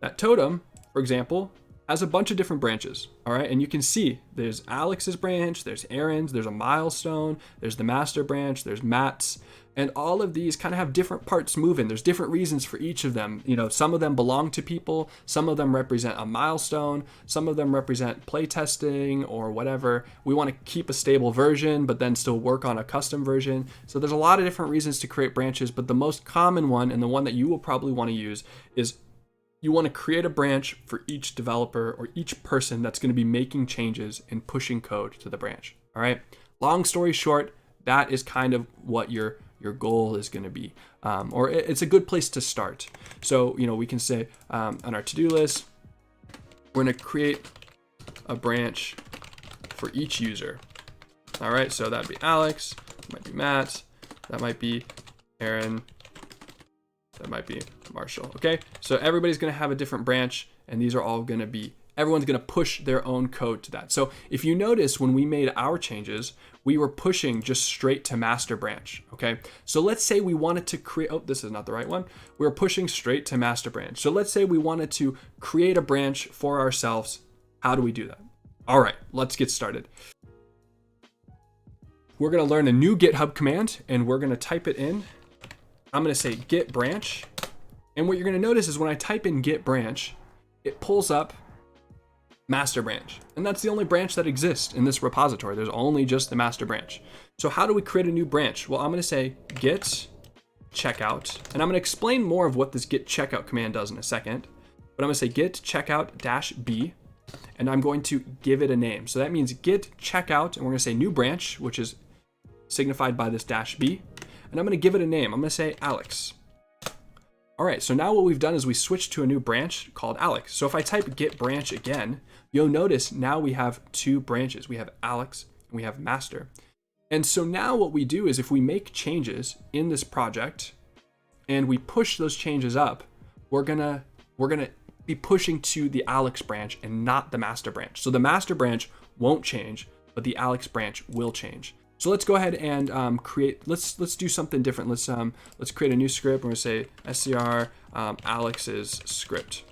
that Totem, for example, has a bunch of different branches, all right? And you can see there's Alex's branch, there's Aaron's, there's a milestone, there's the master branch, there's Matt's, and all of these kind of have different parts moving. There's different reasons for each of them. Some of them belong to people, some of them represent a milestone, some of them represent playtesting or whatever. We want to keep a stable version, but then still work on a custom version. So there's a lot of different reasons to create branches, but the most common one, and the one that you will probably want to use, is you want to create a branch for each developer or each person that's going to be making changes and pushing code to the branch. All right. Long story short, that is kind of what your goal is going to be, or it's a good place to start. So we can say on our to-do list, we're going to create a branch for each user. All right. So that'd be Alex, that might be Matt, that might be Aaron, that might be Marshall. Okay, so everybody's going to have a different branch, and these are all going to be everyone's going to push their own code to that. So if you notice, when we made our changes, we were pushing just straight to master branch. Okay. So let's say we wanted to create, oh, this is not the right one. We were pushing straight to master branch. So let's say we wanted to create a branch for ourselves. How do we do that? All right, let's get started. We're going to learn a new GitHub command, and we're going to type it in. I'm going to say git branch. And what you're going to notice is when I type in git branch, it pulls up master branch. And that's the only branch that exists in this repository. There's only just the master branch. So how do we create a new branch? Well, I'm going to say git checkout, and I'm going to explain more of what this git checkout command does in a second. But I'm going to say git checkout -b, and I'm going to give it a name. So that means git checkout, and we're going to say new branch, which is signified by this -b, and I'm going to give it a name. I'm going to say Alex. All right, so now what we've done is we switched to a new branch called Alex. So if I type git branch again, you'll notice now we have two branches. We have Alex and we have master. And so now what we do is if we make changes in this project and we push those changes up, we're gonna be pushing to the Alex branch and not the master branch. So the master branch won't change, but the Alex branch will change. So let's go ahead and create. Let's do something different. Let's create a new script. We're gonna say scr Alex's script,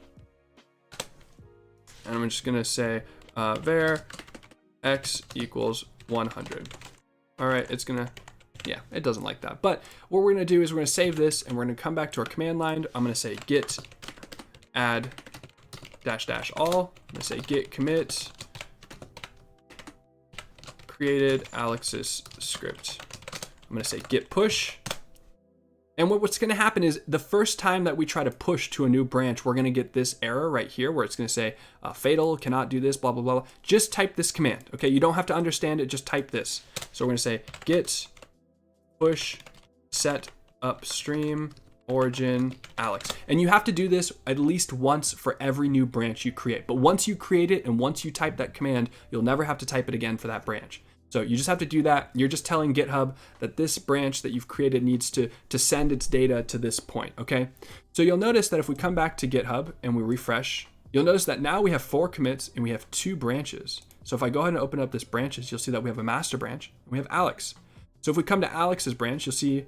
and I'm just gonna say var x equals 100. All right, it's gonna, yeah, it doesn't like that. But what we're gonna do is we're gonna save this and we're gonna come back to our command line. I'm gonna say git add --all. I'm gonna say git commit created Alex's script. I'm going to say git push. And what's going to happen is the first time that we try to push to a new branch, we're going to get this error right here where it's going to say fatal, cannot do this, blah, blah, blah. Just type this command. Okay. You don't have to understand it. Just type this. So we're going to say git push set upstream origin Alex. And you have to do this at least once for every new branch you create. But once you create it and once you type that command, you'll never have to type it again for that branch. So you just have to do that. You're just telling GitHub that this branch that you've created needs to send its data to this point, okay? So you'll notice that if we come back to GitHub and we refresh, you'll notice that now we have 4 commits and we have 2 branches. So if I go ahead and open up this branches, you'll see that we have a master branch and we have Alex. So if we come to Alex's branch, you'll see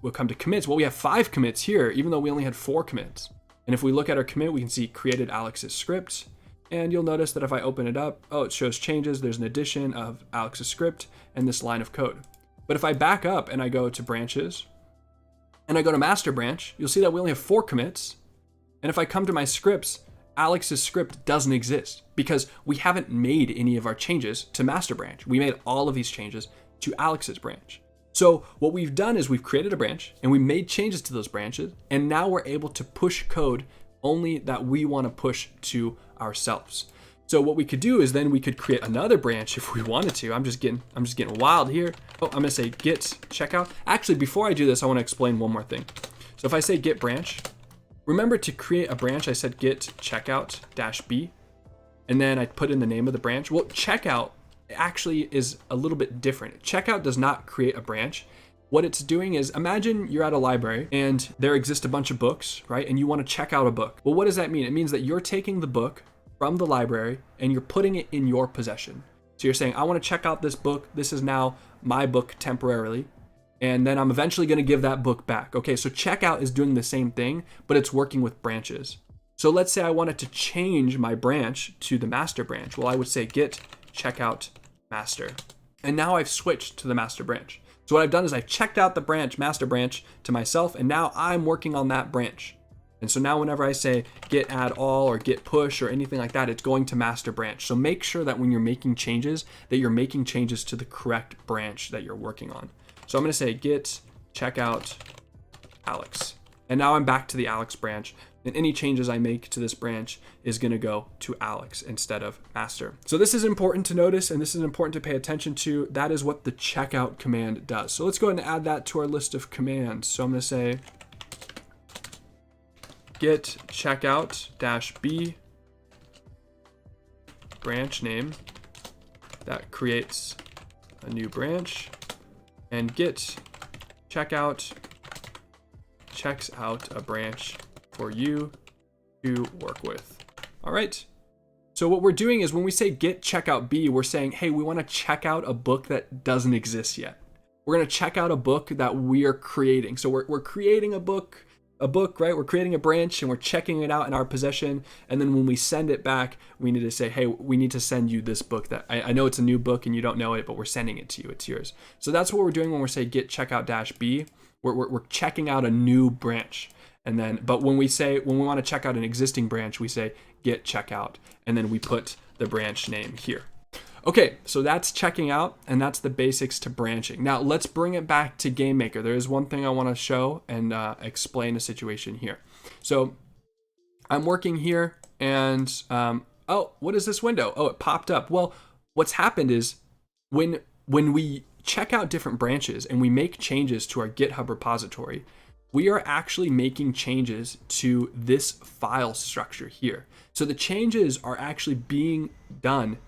we'll come to commits. Well, we have 5 commits here, even though we only had 4 commits. And if we look at our commit, we can see created Alex's script. And you'll notice that if I open it up, oh, it shows changes. There's an addition of Alex's script and this line of code. But if I back up and I go to branches and I go to master branch, you'll see that we only have 4 commits. And if I come to my scripts, Alex's script doesn't exist because we haven't made any of our changes to master branch. We made all of these changes to Alex's branch. So what we've done is we've created a branch and we made changes to those branches. And now we're able to push code only that we want to push to ourselves. So what we could do is then we could create another branch if we wanted to. I'm just getting wild here. Oh, I'm gonna say git checkout. Actually, before I do this, I want to explain one more thing. So if I say git branch, remember to create a branch, I said git checkout -b, and then I put in the name of the branch. Well, checkout actually is a little bit different. Checkout does not create a branch. What it's doing is, imagine you're at a library and there exist a bunch of books, right? And you want to check out a book. Well, what does that mean? It means that you're taking the book from the library and you're putting it in your possession. So you're saying, I want to check out this book. This is now my book temporarily. And then I'm eventually going to give that book back. Okay, so checkout is doing the same thing, but it's working with branches. So let's say I wanted to change my branch to the master branch. Well, I would say git checkout master. And now I've switched to the master branch. So what I've done is I've checked out the branch, master branch, to myself, and now I'm working on that branch. And so now whenever I say git add all or git push or anything like that, it's going to master branch. So make sure that when you're making changes, that you're making changes to the correct branch that you're working on. So I'm going to say git checkout Alex. And now I'm back to the Alex branch. And any changes I make to this branch is going to go to Alex instead of master. So this is important to notice, and this is important to pay attention to. That is what the checkout command does. So let's go ahead and add that to our list of commands. So I'm going to say git checkout -b branch name that creates a new branch, and git checkout checks out a branch for you to work with. All right. So what we're doing is when we say git checkout B, we're saying, hey, we want to check out a book that doesn't exist yet. We're going to check out a book that we are creating. So we're creating a book, right? We're creating a branch and we're checking it out in our possession. And then when we send it back, we need to say, hey, we need to send you this book that I know it's a new book and you don't know it, but we're sending it to you. It's yours. So that's what we're doing when we say git checkout dash B. We're checking out a new branch. And then, but when we want to check out an existing branch, we say git checkout, and then we put the branch name here. Okay, so that's checking out, and that's the basics to branching. Now let's bring it back to GameMaker. There is one thing I want to show and explain a situation here. So I'm working here, and oh, what is this window? Oh, it popped up. Well, what's happened is when we check out different branches and we make changes to our GitHub repository, we are actually making changes to this file structure here. So the changes are actually being done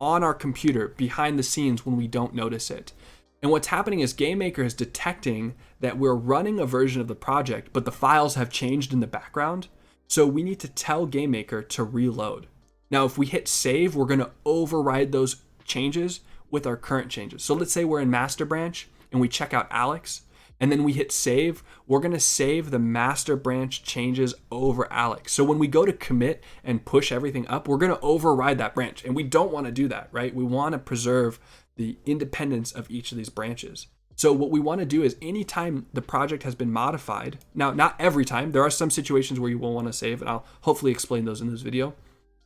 on our computer behind the scenes when we don't notice it. And what's happening is GameMaker is detecting that we're running a version of the project, but the files have changed in the background. So we need to tell GameMaker to reload. Now, if we hit save, we're gonna override those changes with our current changes. So let's say we're in master branch and we check out Alex, and then we hit save, we're gonna save the master branch changes over Alex. So when we go to commit and push everything up, we're gonna override that branch. And we don't wanna do that, right? We wanna preserve the independence of each of these branches. So what we wanna do is anytime the project has been modified, now not every time, there are some situations where you will wanna save, and I'll hopefully explain those in this video.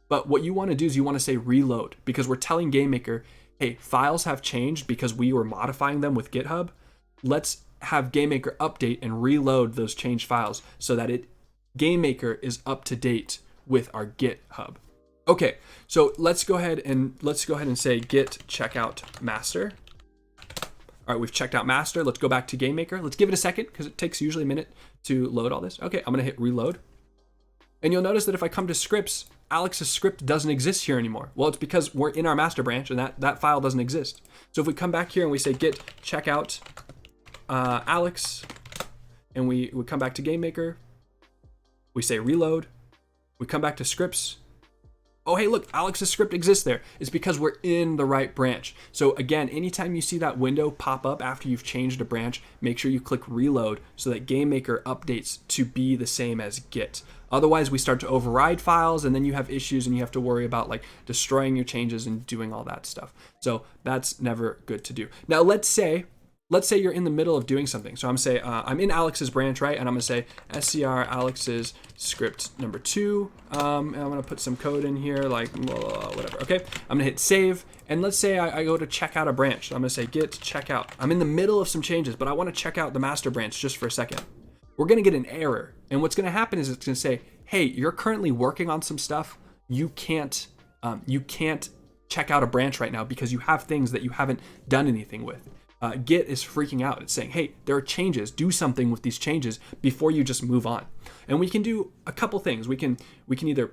But what you wanna do is you wanna say reload, because we're telling GameMaker, hey, files have changed because we were modifying them with GitHub. Let's have GameMaker update and reload those changed files so that GameMaker is up to date with our GitHub. Okay, so let's go ahead and say git checkout master. All right, we've checked out master. Let's go back to GameMaker. Let's give it a second because it takes usually a minute to load all this. Okay, I'm gonna hit reload. And you'll notice that if I come to scripts, Alex's script doesn't exist here anymore. Well, it's because we're in our master branch and that file doesn't exist. So if we come back here and we say git checkout Alex, and we come back to GameMaker, we say reload, we come back to scripts. Oh, hey, look, Alex's script exists there. It's because we're in the right branch. So again, anytime you see that window pop up after you've changed a branch, make sure you click reload so that GameMaker updates to be the same as Git. Otherwise, we start to override files and then you have issues and you have to worry about like destroying your changes and doing all that stuff. So that's never good to do. Now, let's say you're in the middle of doing something. So I'm in Alex's branch, right? And I'm gonna say scr Alex's script number 2. And I'm gonna put some code in here, like whatever. Okay, I'm gonna hit save. And let's say I go to check out a branch. So I'm gonna say git checkout. I'm in the middle of some changes, but I wanna check out the master branch just for a second. We're gonna get an error. And what's gonna happen is it's gonna say, hey, you're currently working on some stuff. You can't check out a branch right now because you have things that you haven't done anything with. Git is freaking out. It's saying, hey, there are changes. Do something with these changes before you just move on. And we can do a couple things. We can either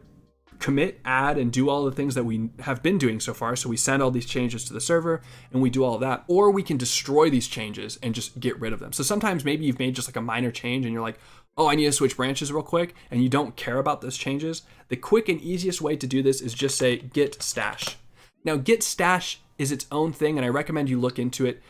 commit, add, and do all the things that we have been doing so far. So we send all these changes to the server and we do all of that. Or we can destroy these changes and just get rid of them. So sometimes maybe you've made just like a minor change and you're like, oh, I need to switch branches real quick, and you don't care about those changes. The quick and easiest way to do this is just say git stash. Now, git stash is its own thing, and I recommend you look into it.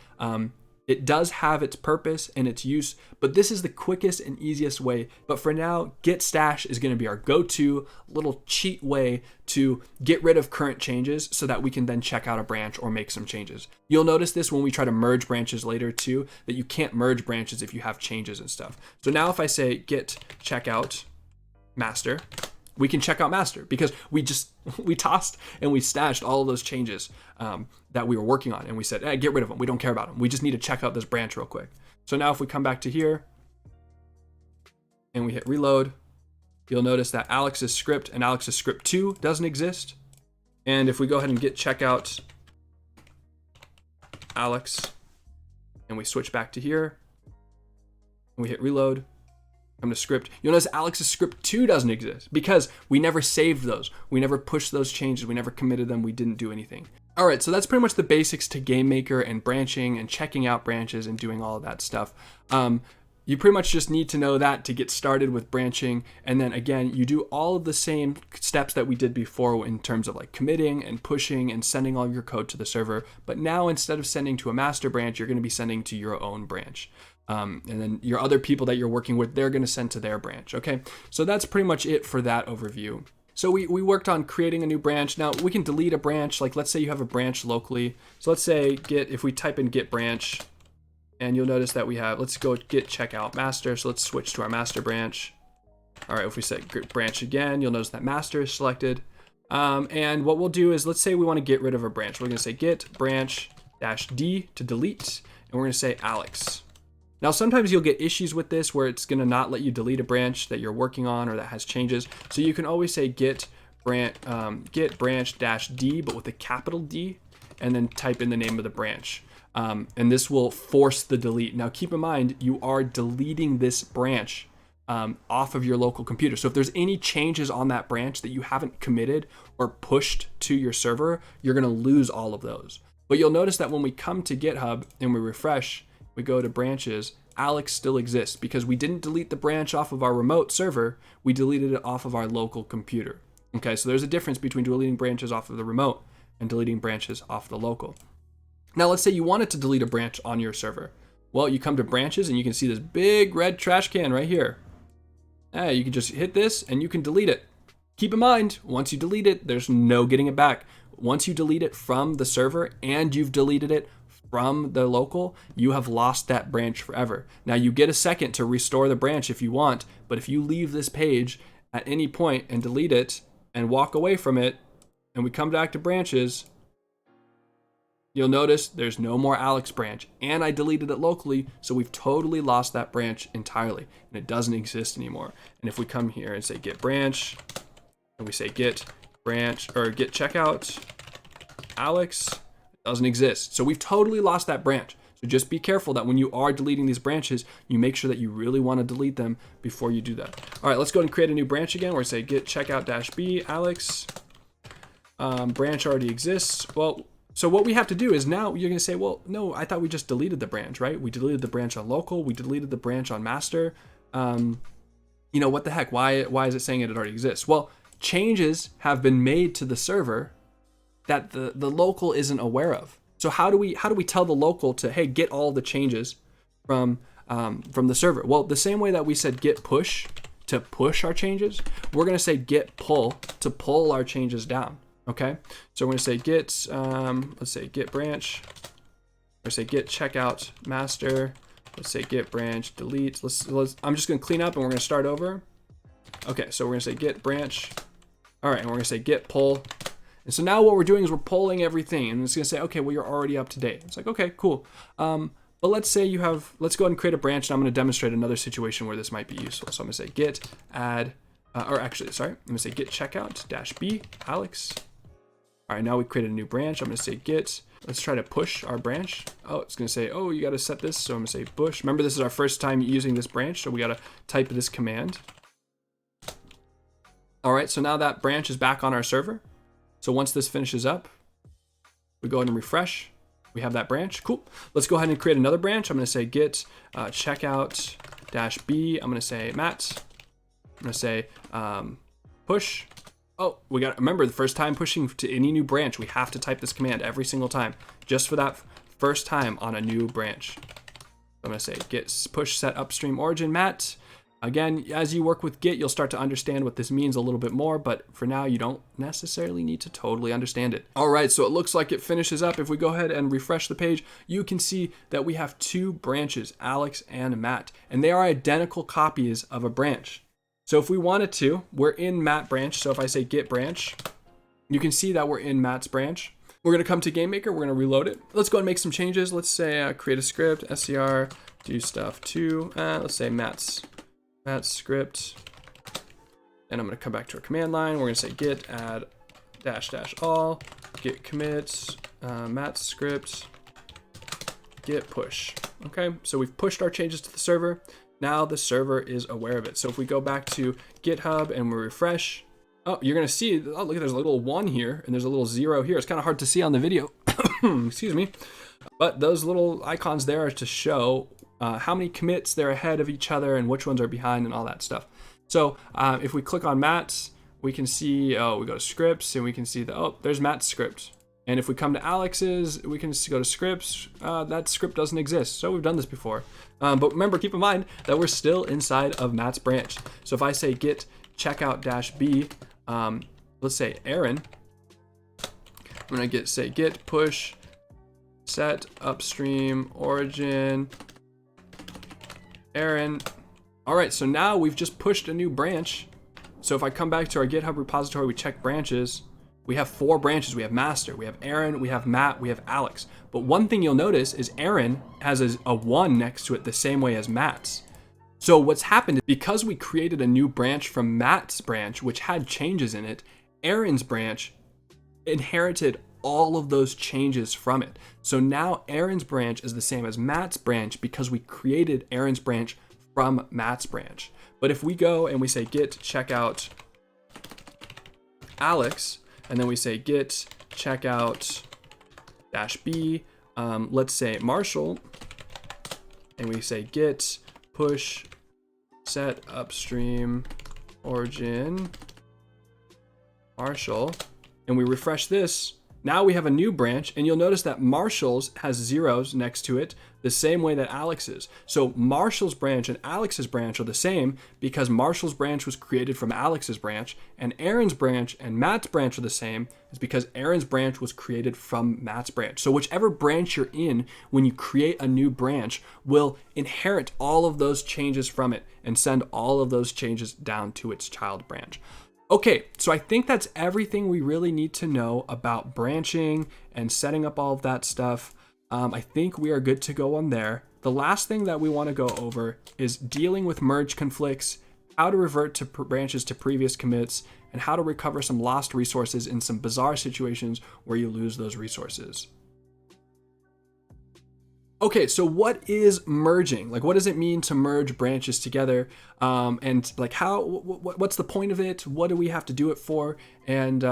It does have its purpose and its use, but this is the quickest and easiest way. But for now, git stash is going to be our go-to little cheat way to get rid of current changes so that we can then check out a branch or make some changes. You'll notice this when we try to merge branches later too, that you can't merge branches if you have changes and stuff. So now if I say git checkout master, we can check out master because we tossed and we stashed all of those changes that we were working on, and we said, hey, get rid of them. We don't care about them. We just need to check out this branch real quick. So now if we come back to here and we hit reload, you'll notice that Alex's script and Alex's script 2 doesn't exist. And if we go ahead and git checkout Alex and we switch back to here and we hit reload, come to script, you'll notice Alex's script 2 doesn't exist because we never saved those. We never pushed those changes. We never committed them. We didn't do anything. All right, so that's pretty much the basics to GameMaker and branching and checking out branches and doing all of that stuff. you pretty much just need to know that to get started with branching. And then again, you do all of the same steps that we did before in terms of like committing and pushing and sending all of your code to the server. But now instead of sending to a master branch, you're going to be sending to your own branch. And then your other people that you're working with, they're going to send to their branch. Okay, so that's pretty much it for that overview. So we worked on creating a new branch. Now we can delete a branch. Like let's say you have a branch locally. So let's say if we type in git branch, and you'll notice that we have, let's go git checkout master. So let's switch to our master branch. All right, if we set git branch again, you'll notice that master is selected. And what we'll do is, let's say we want to get rid of a branch. We're going to say git branch -d to delete, and we're going to say Alex. Now, sometimes you'll get issues with this where it's going to not let you delete a branch that you're working on or that has changes. So you can always say git branch -d, but with a capital D, and then type in the name of the branch. And this will force the delete. Now, keep in mind, you are deleting this branch off of your local computer. So if there's any changes on that branch that you haven't committed or pushed to your server, you're going to lose all of those. But you'll notice that when we come to GitHub and we refresh, we go to branches, Alex still exists because we didn't delete the branch off of our remote server, we deleted it off of our local computer. Okay, so there's a difference between deleting branches off of the remote and deleting branches off the local. Now, let's say you wanted to delete a branch on your server. Well, you come to branches and you can see this big red trash can right here. You can just hit this and you can delete it. Keep in mind, once you delete it, there's no getting it back. Once you delete it from the server and you've deleted it from the local, you have lost that branch forever. Now, you get a second to restore the branch if you want, but if you leave this page at any point and delete it and walk away from it, and we come back to branches, you'll notice there's no more Alex branch, and I deleted it locally, so we've totally lost that branch entirely, and it doesn't exist anymore. And if we come here and say git branch, and we say git branch or git checkout Alex, it doesn't exist. So we've totally lost that branch. So just be careful that when you are deleting these branches, you make sure that you really want to delete them before you do that. All right, let's go ahead and create a new branch again. We're going to say git checkout -b Alex. Branch already exists. Well, so what we have to do is now you're going to say, well, no, I thought we just deleted the branch, right? We deleted the branch on local. We deleted the branch on master. You know, what the heck? Why is it saying it already exists? Well, changes have been made to the server that the local isn't aware of. So how do we tell the local to, hey, get all the changes from the server? Well, the same way that we said git push to push our changes, we're going to say git pull to pull our changes down. Okay, so we're going to say git, let's say git branch, or say git checkout master, let's say git branch delete. I'm just going to clean up and we're going to start over. Okay, so we're going to say git branch. All right, and we're going to say git pull. And so now what we're doing is we're pulling everything, and it's going to say, okay, well, you're already up to date. It's like, okay, cool. But let's say let's go ahead and create a branch, and I'm going to demonstrate another situation where this might be useful. So I'm going to say git add, I'm going to say git checkout -b Alex. All right, now we created a new branch. I'm going to say git. Let's try to push our branch. Oh, it's going to say, oh, you got to set this. So I'm going to say push. Remember, this is our first time using this branch, so we got to type this command. All right, so now that branch is back on our server. So once this finishes up, we go ahead and refresh. We have that branch. Cool. Let's go ahead and create another branch. I'm going to say git checkout -b. I'm going to say Matt. I'm going to say push. Oh, we got, remember, the first time pushing to any new branch, we have to type this command every single time, just for that first time on a new branch. I'm going to say git push set upstream origin Matt. Again, as you work with Git, you'll start to understand what this means a little bit more, but for now, you don't necessarily need to totally understand it. All right, so it looks like it finishes up. If we go ahead and refresh the page, you can see that we have two branches, Alex and Matt, and they are identical copies of a branch. So if we wanted to, we're in Matt branch. So if I say git branch, you can see that we're in Matt's branch. We're going to come to GameMaker. We're going to reload it. Let's go and make some changes. Let's say create a script, SCR, do stuff to, let's say Matt's script. And I'm going to come back to our command line. We're going to say git add --all, git commit, Matt's script, git push. Okay, so we've pushed our changes to the server. Now the server is aware of it. So if we go back to GitHub and we refresh, oh, you're going to see, oh, look, there's a little 1 here and there's a little 0 here. It's kind of hard to see on the video. Excuse me. But those little icons there are to show how many commits they're ahead of each other and which ones are behind and all that stuff. So if we click on Matt's, we can see, we go to scripts and we can see that, there's Matt's script. And if we come to Alex's, we can just go to scripts. That script doesn't exist. So we've done this before. But remember, keep in mind that we're still inside of Matt's branch. So if I say git checkout-b, let's say Aaron, I'm going to say git push set upstream origin Aaron. All right, so now we've just pushed a new branch. So if I come back to our GitHub repository, we check branches. We have 4 branches. We have master, we have Aaron, we have Matt, we have Alex. But one thing you'll notice is Aaron has a 1 next to it the same way as Matt's. So what's happened is because we created a new branch from Matt's branch, which had changes in it, Aaron's branch inherited all of those changes from it. So now Aaron's branch is the same as Matt's branch because we created Aaron's branch from Matt's branch. But if we go and we say git checkout Alex, and then we say git checkout -b, let's say Marshall, and we say git push set upstream origin Marshall, and we refresh this, now we have a new branch, and you'll notice that Marshall's has 0s next to it, the same way that Alex's. So Marshall's branch and Alex's branch are the same because Marshall's branch was created from Alex's branch, and Aaron's branch and Matt's branch are the same is because Aaron's branch was created from Matt's branch. So whichever branch you're in, when you create a new branch, will inherit all of those changes from it and send all of those changes down to its child branch. Okay, so I think that's everything we really need to know about branching and setting up all of that stuff. I think we are good to go on there. The last thing that we want to go over is dealing with merge conflicts, how to revert to branches to previous commits, and how to recover some lost resources in some bizarre situations where you lose those resources. Okay, so what is merging? Like, what does it mean to merge branches together? And like, what's the point of it? What do we have to do it for? And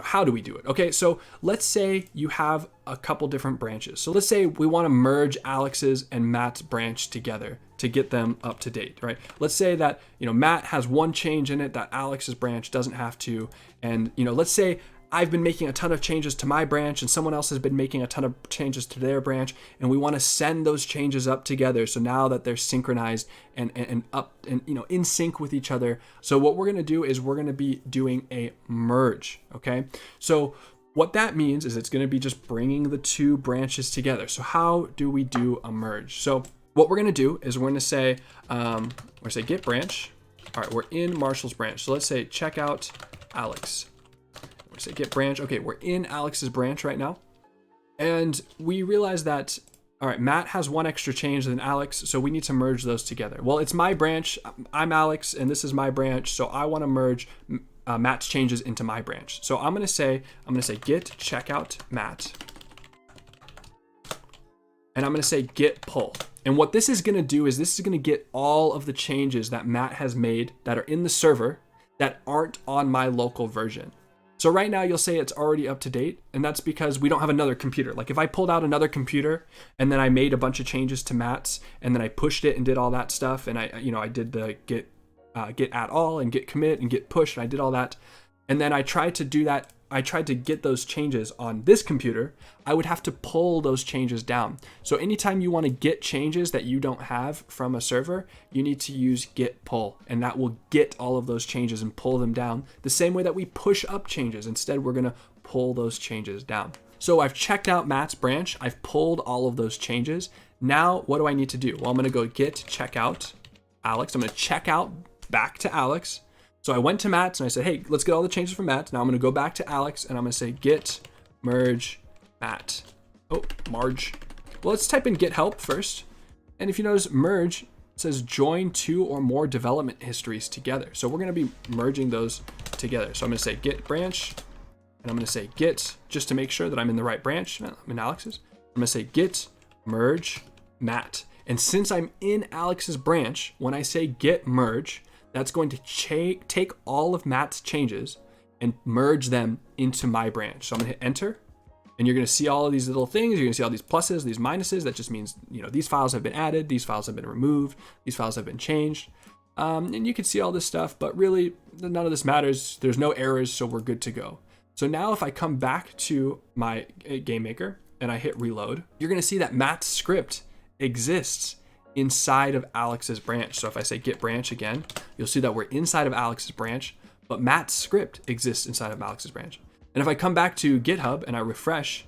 how do we do it? Okay, so let's say you have a couple different branches. So let's say we want to merge Alex's and Matt's branch together to get them up to date, right? Let's say that Matt has 1 change in it that Alex's branch doesn't have to, and let's say I've been making a ton of changes to my branch and someone else has been making a ton of changes to their branch, and we want to send those changes up together. So now that they're synchronized and up and in sync with each other. So what we're going to do is we're going to be doing a merge. Okay. So what that means is it's going to be just bringing the 2 branches together. So how do we do a merge? So what we're going to do is we're going to say, git branch. All right, we're in Marshall's branch. So let's say checkout Alex. Say git branch. Okay, we're in Alex's branch right now. And we realize that, all right, Matt has 1 extra change than Alex, so we need to merge those together. Well, it's my branch. I'm Alex, and this is my branch, so I want to merge Matt's changes into my branch. So I'm going to say git checkout Matt. And I'm going to say git pull. And what this is going to do is this is going to get all of the changes that Matt has made that are in the server that aren't on my local version. So right now you'll say it's already up to date, and that's because we don't have another computer. Like if I pulled out another computer and then I made a bunch of changes to Matt's and then I pushed it and did all that stuff, and I did the git add all and git commit and git push, and I did all that, and then I tried to do that. I tried to get those changes on this computer, I would have to pull those changes down. So anytime you want to get changes that you don't have from a server, you need to use git pull, and that will get all of those changes and pull them down the same way that we push up changes. Instead, we're going to pull those changes down. So I've checked out Matt's branch. I've pulled all of those changes. Now, what do I need to do? Well, I'm going to go git checkout Alex. I'm going to check out back to Alex. So I went to Matt's and I said, hey, let's get all the changes from Matt. Now I'm going to go back to Alex and I'm going to say git merge Matt. Oh, marge. Well, let's type in git help first. And if you notice, merge says join 2 or more development histories together. So we're going to be merging those together. So I'm going to say git branch, and I'm going to say git, just to make sure that I'm in the right branch. I'm in Alex's. I'm going to say git merge Matt. And since I'm in Alex's branch, when I say git merge, that's going to take all of Matt's changes and merge them into my branch. So I'm going to hit enter. And you're going to see all of these little things. You're going to see all these pluses, these minuses. That just means, these files have been added, these files have been removed, these files have been changed. And you can see all this stuff, but really none of this matters. There's no errors, so we're good to go. So now if I come back to my GameMaker and I hit reload, you're going to see that Matt's script exists inside of Alex's branch. So if I say git branch again, you'll see that we're inside of Alex's branch, but Matt's script exists inside of Alex's branch. And if I come back to GitHub and I refresh,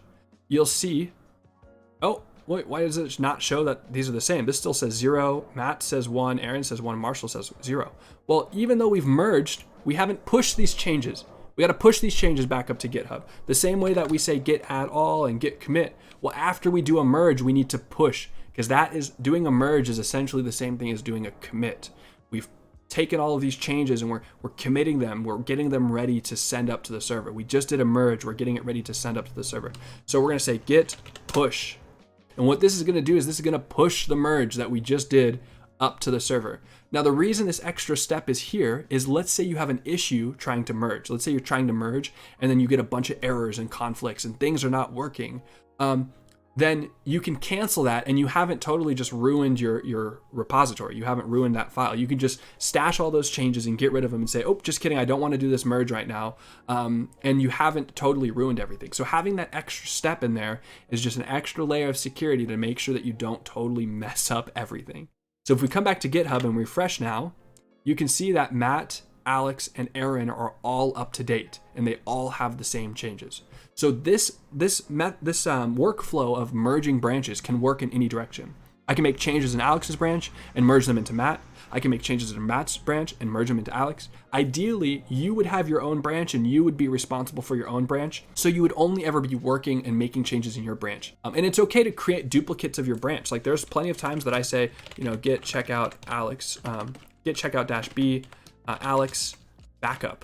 you'll see, oh, wait, why does it not show that these are the same? This still says 0, Matt says 1, Aaron says 1, Marshall says 0. Well, even though we've merged, we haven't pushed these changes. We got to push these changes back up to GitHub. The same way that we say git add all and git commit. Well, after we do a merge, we need to push, because doing a merge is essentially the same thing as doing a commit. We've taken all of these changes and we're committing them. We're getting them ready to send up to the server. We just did a merge. We're getting it ready to send up to the server. So we're going to say git push. And what this is going to do is this is going to push the merge that we just did up to the server. Now, the reason this extra step is here is, let's say you have an issue trying to merge. Let's say you're trying to merge and then you get a bunch of errors and conflicts and things are not working. Then you can cancel that and you haven't totally just ruined your repository. You haven't ruined that file. You can just stash all those changes and get rid of them and say, oh, just kidding, I don't want to do this merge right now. And you haven't totally ruined everything. So having that extra step in there is just an extra layer of security to make sure that you don't totally mess up everything. So if we come back to GitHub and refresh now, you can see that Matt, Alex, and Aaron are all up to date and they all have the same changes. So this workflow of merging branches can work in any direction. I can make changes in Alex's branch and merge them into Matt. I can make changes in Matt's branch and merge them into Alex. Ideally, you would have your own branch and you would be responsible for your own branch. So you would only ever be working and making changes in your branch. And it's okay to create duplicates of your branch. Like there's plenty of times that I say, git checkout Alex, git checkout -b, Alex backup.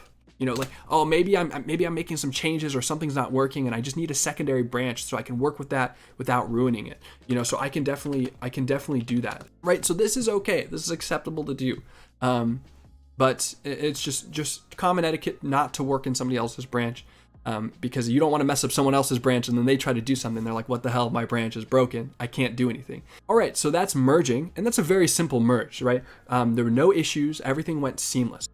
Oh, maybe I'm making some changes or something's not working and I just need a secondary branch so I can work with that without ruining it. So I can definitely do that. Right? So this is okay. This is acceptable to do. But it's just common etiquette not to work in somebody else's branch, because you don't want to mess up someone else's branch and then they try to do something. They're like, what the hell? My branch is broken. I can't do anything. All right. So that's merging. And that's a very simple merge, right? There were no issues. Everything went seamless.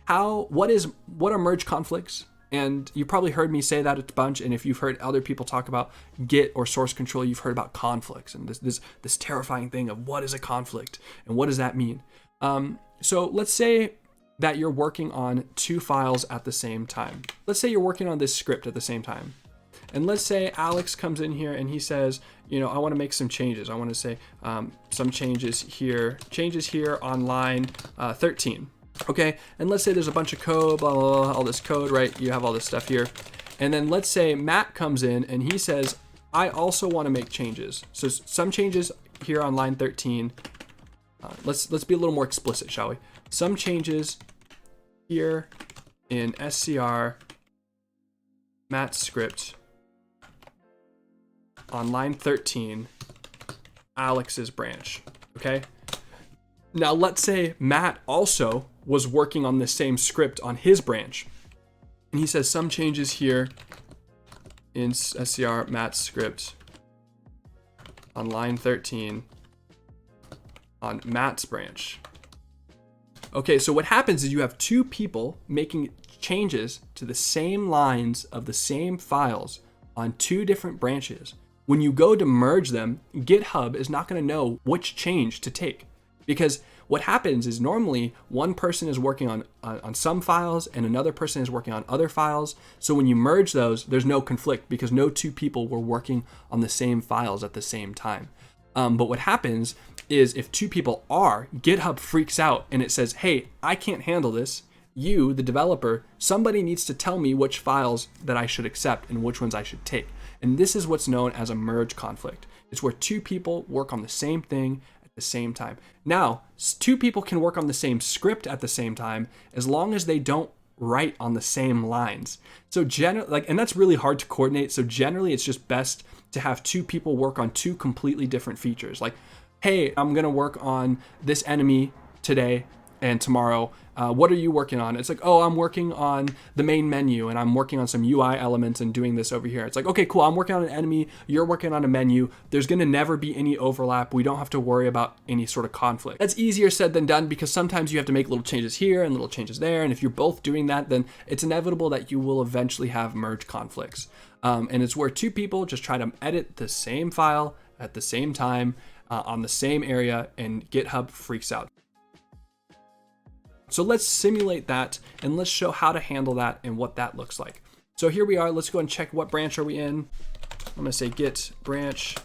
What are merge conflicts? And you probably heard me say that a bunch. And if you've heard other people talk about Git or source control, you've heard about conflicts and this terrifying thing of what is a conflict and what does that mean? So let's say that you're working on two files at the same time. Let's say you're working on this script at the same time. And let's say Alex comes in here and he says, I want to make some changes. I want to say some changes here on line 13. Okay, and let's say there's a bunch of code, blah, blah, blah, all this code, right? You have all this stuff here. And then let's say Matt comes in and he says, I also want to make changes. So some changes here on line 13. Let's be a little more explicit, shall we? Some changes here in SCR, Matt's script, on line 13, Alex's branch, okay? Now let's say Matt also was working on the same script on his branch. And he says some changes here in SCR Matt's script on line 13 on Matt's branch. Okay, so what happens is you have two people making changes to the same lines of the same files on two different branches. When you go to merge them, GitHub is not going to know which change to take. Because what happens is normally one person is working on some files and another person is working on other files. So when you merge those, there's no conflict because no two people were working on the same files at the same time. But what happens is if two people are, GitHub freaks out and it says, hey, I can't handle this. You, the developer, somebody needs to tell me which files that I should accept and which ones I should take. And this is what's known as a merge conflict. It's where two people work on the same thing at the same time. Now, two people can work on the same script at the same time as long as they don't write on the same lines. So generally, and that's really hard to coordinate. So generally, it's just best to have two people work on two completely different features. Like, hey, I'm gonna work on this enemy today. and tomorrow, what are you working on? It's like, oh, I'm working on the main menu and I'm working on some UI elements and doing this over here. It's like, okay, cool. I'm working on an enemy. You're working on a menu. There's going to never be any overlap. We don't have to worry about any sort of conflict. That's easier said than done because sometimes you have to make little changes here and little changes there. And if you're both doing that, then it's inevitable that you will eventually have merge conflicts. And it's where two people just try to edit the same file at the same time on the same area, and GitHub freaks out. So let's simulate that and let's show how to handle that and what that looks like. So here we are. Let's go and check what branch are we in. I'm going to say git branch.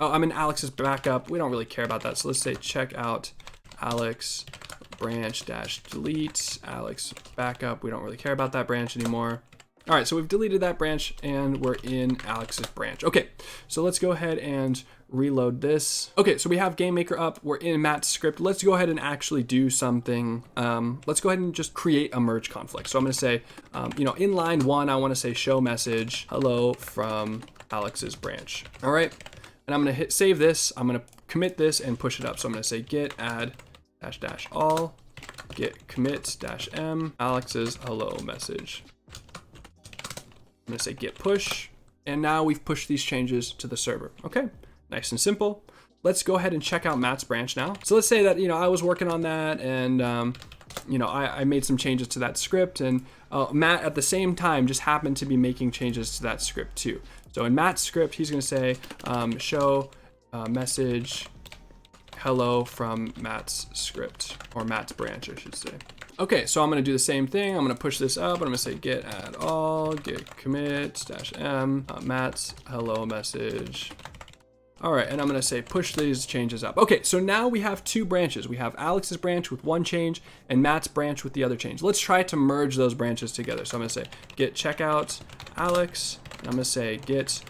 Oh, I'm in Alex's backup. We don't really care about that. So let's say check out Alex branch dash delete Alex backup. We don't really care about that branch anymore. All right, so we've deleted that branch and we're in Alex's branch. Okay, so let's go ahead and reload this. Okay, so we have GameMaker up. We're in Matt's script. Let's go ahead and actually do something. Let's go ahead and just create a merge conflict. So I'm gonna say, in line 1, I wanna say show message, hello from Alex's branch. All right, and I'm gonna hit save this. I'm gonna commit this and push it up. So I'm gonna say git add -- all, git commit -m, Alex's hello message. I'm gonna say git push, and now we've pushed these changes to the server. Okay, nice and simple. Let's go ahead and check out Matt's branch now. So let's say that, I was working on that and, I made some changes to that script, and Matt at the same time just happened to be making changes to that script too. So in Matt's script, he's gonna say show message hello from Matt's script, or Matt's branch, I should say. Okay, so I'm gonna do the same thing. I'm gonna push this up and I'm gonna say git add all, git commit -m, Matt's hello message. All right, and I'm gonna say push these changes up. Okay, so now we have two branches. We have Alex's branch with one change and Matt's branch with the other change. Let's try to merge those branches together. So I'm gonna say git checkout Alex, and I'm gonna say git,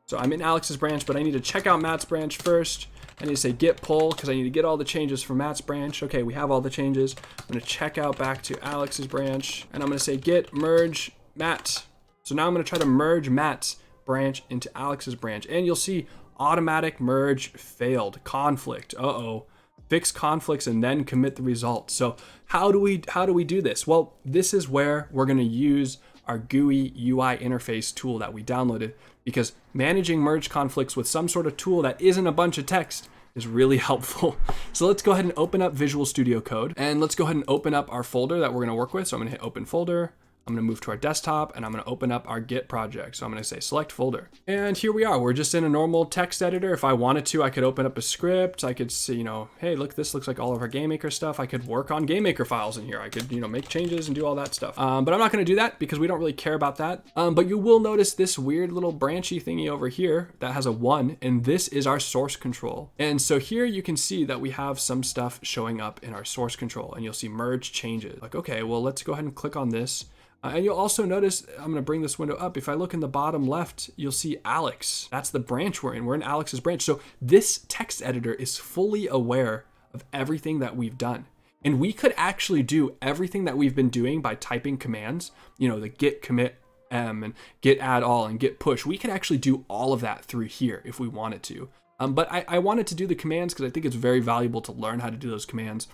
so I'm in Alex's branch, but I need to check out Matt's branch first. I need to say git pull because I need to get all the changes from Matt's branch. Okay, we have all the changes. I'm gonna check out back to Alex's branch, and I'm gonna say git merge Matt. So now I'm gonna try to merge Matt's branch into Alex's branch, and you'll see automatic merge failed, conflict. Uh-oh. Fix conflicts and then commit the result. So how do we do this? Well, this is where we're gonna use our GUI UI interface tool that we downloaded, because managing merge conflicts with some sort of tool that isn't a bunch of text is really helpful. So let's go ahead and open up Visual Studio Code, and let's go ahead and open up our folder that we're gonna work with. So I'm gonna hit open folder. I'm gonna move to our desktop and I'm gonna open up our Git project. So I'm gonna say select folder. And here we are, we're just in a normal text editor. If I wanted to, I could open up a script. I could see, hey, look, this looks like all of our GameMaker stuff. I could work on GameMaker files in here. I could, make changes and do all that stuff. But I'm not gonna do that because we don't really care about that. But you will notice this weird little branchy thingy over here that has a 1, and this is our source control. And so here you can see that we have some stuff showing up in our source control, and you'll see merge changes. Like, okay, well, let's go ahead and click on this. And you'll also notice, I'm gonna bring this window up. If I look in the bottom left, you'll see Alex. That's the branch we're in. We're in Alex's branch. So this text editor is fully aware of everything that we've done. And we could actually do everything that we've been doing by typing commands, the git commit -m and git add all and git push. We could actually do all of that through here if we wanted to. But I wanted to do the commands because I think it's very valuable to learn how to do those commands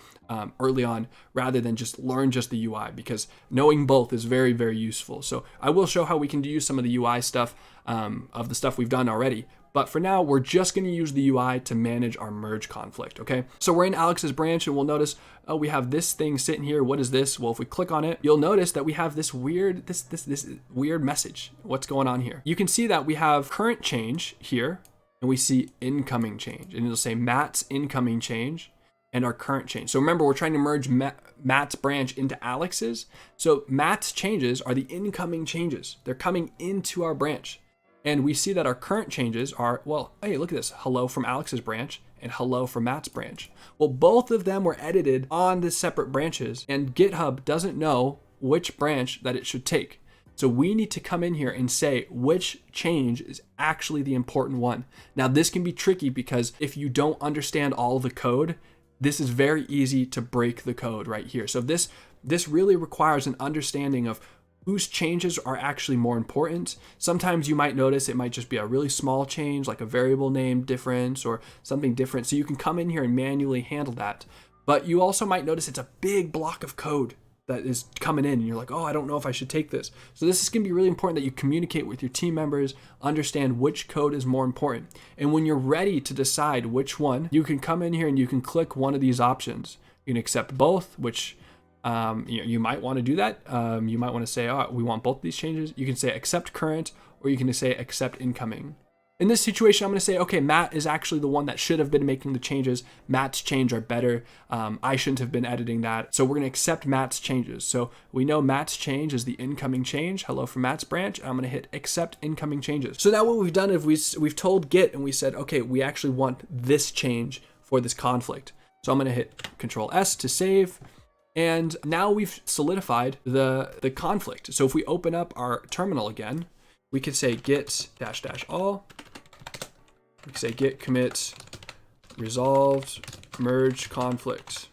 early on, rather than just learn just the UI, because knowing both is very, very useful. So I will show how we can use some of the UI stuff of the stuff we've done already. But for now, we're just going to use the UI to manage our merge conflict, okay? So we're in Alex's branch, and we'll notice we have this thing sitting here. What is this? Well, if we click on it, you'll notice that we have this weird, this weird message. What's going on here? You can see that we have current change here, and we see incoming change, and it'll say Matt's incoming change and our current change. So remember, we're trying to merge Matt's branch into Alex's. So Matt's changes are the incoming changes. They're coming into our branch. And we see that our current changes are, well, hey, look at this, hello from Alex's branch and hello from Matt's branch. Well, both of them were edited on the separate branches, and GitHub doesn't know which branch that it should take. So we need to come in here and say which change is actually the important one. Now, this can be tricky because if you don't understand all the code, this is very easy to break the code right here. So this really requires an understanding of whose changes are actually more important. Sometimes you might notice it might just be a really small change, like a variable name difference or something different. So you can come in here and manually handle that. But you also might notice it's a big block of code that is coming in and you're like, oh, I don't know if I should take this. So this is going to be really important that you communicate with your team members, understand which code is more important. And when you're ready to decide which one, you can come in here and you can click one of these options. You can accept both, which you might want to do that. You might want to say, oh, we want both of these changes. You can say accept current, or you can say accept incoming. In this situation, I'm going to say, okay, Matt is actually the one that should have been making the changes. Matt's change are better. I shouldn't have been editing that. So we're going to accept Matt's changes. So we know Matt's change is the incoming change. Hello from Matt's branch. I'm going to hit accept incoming changes. So now what we've done is we've told Git and we said, okay, we actually want this change for this conflict. So I'm going to hit Control S to save. And now we've solidified the conflict. So if we open up our terminal again, we could say git -- all. We can say git commit resolved merge conflict.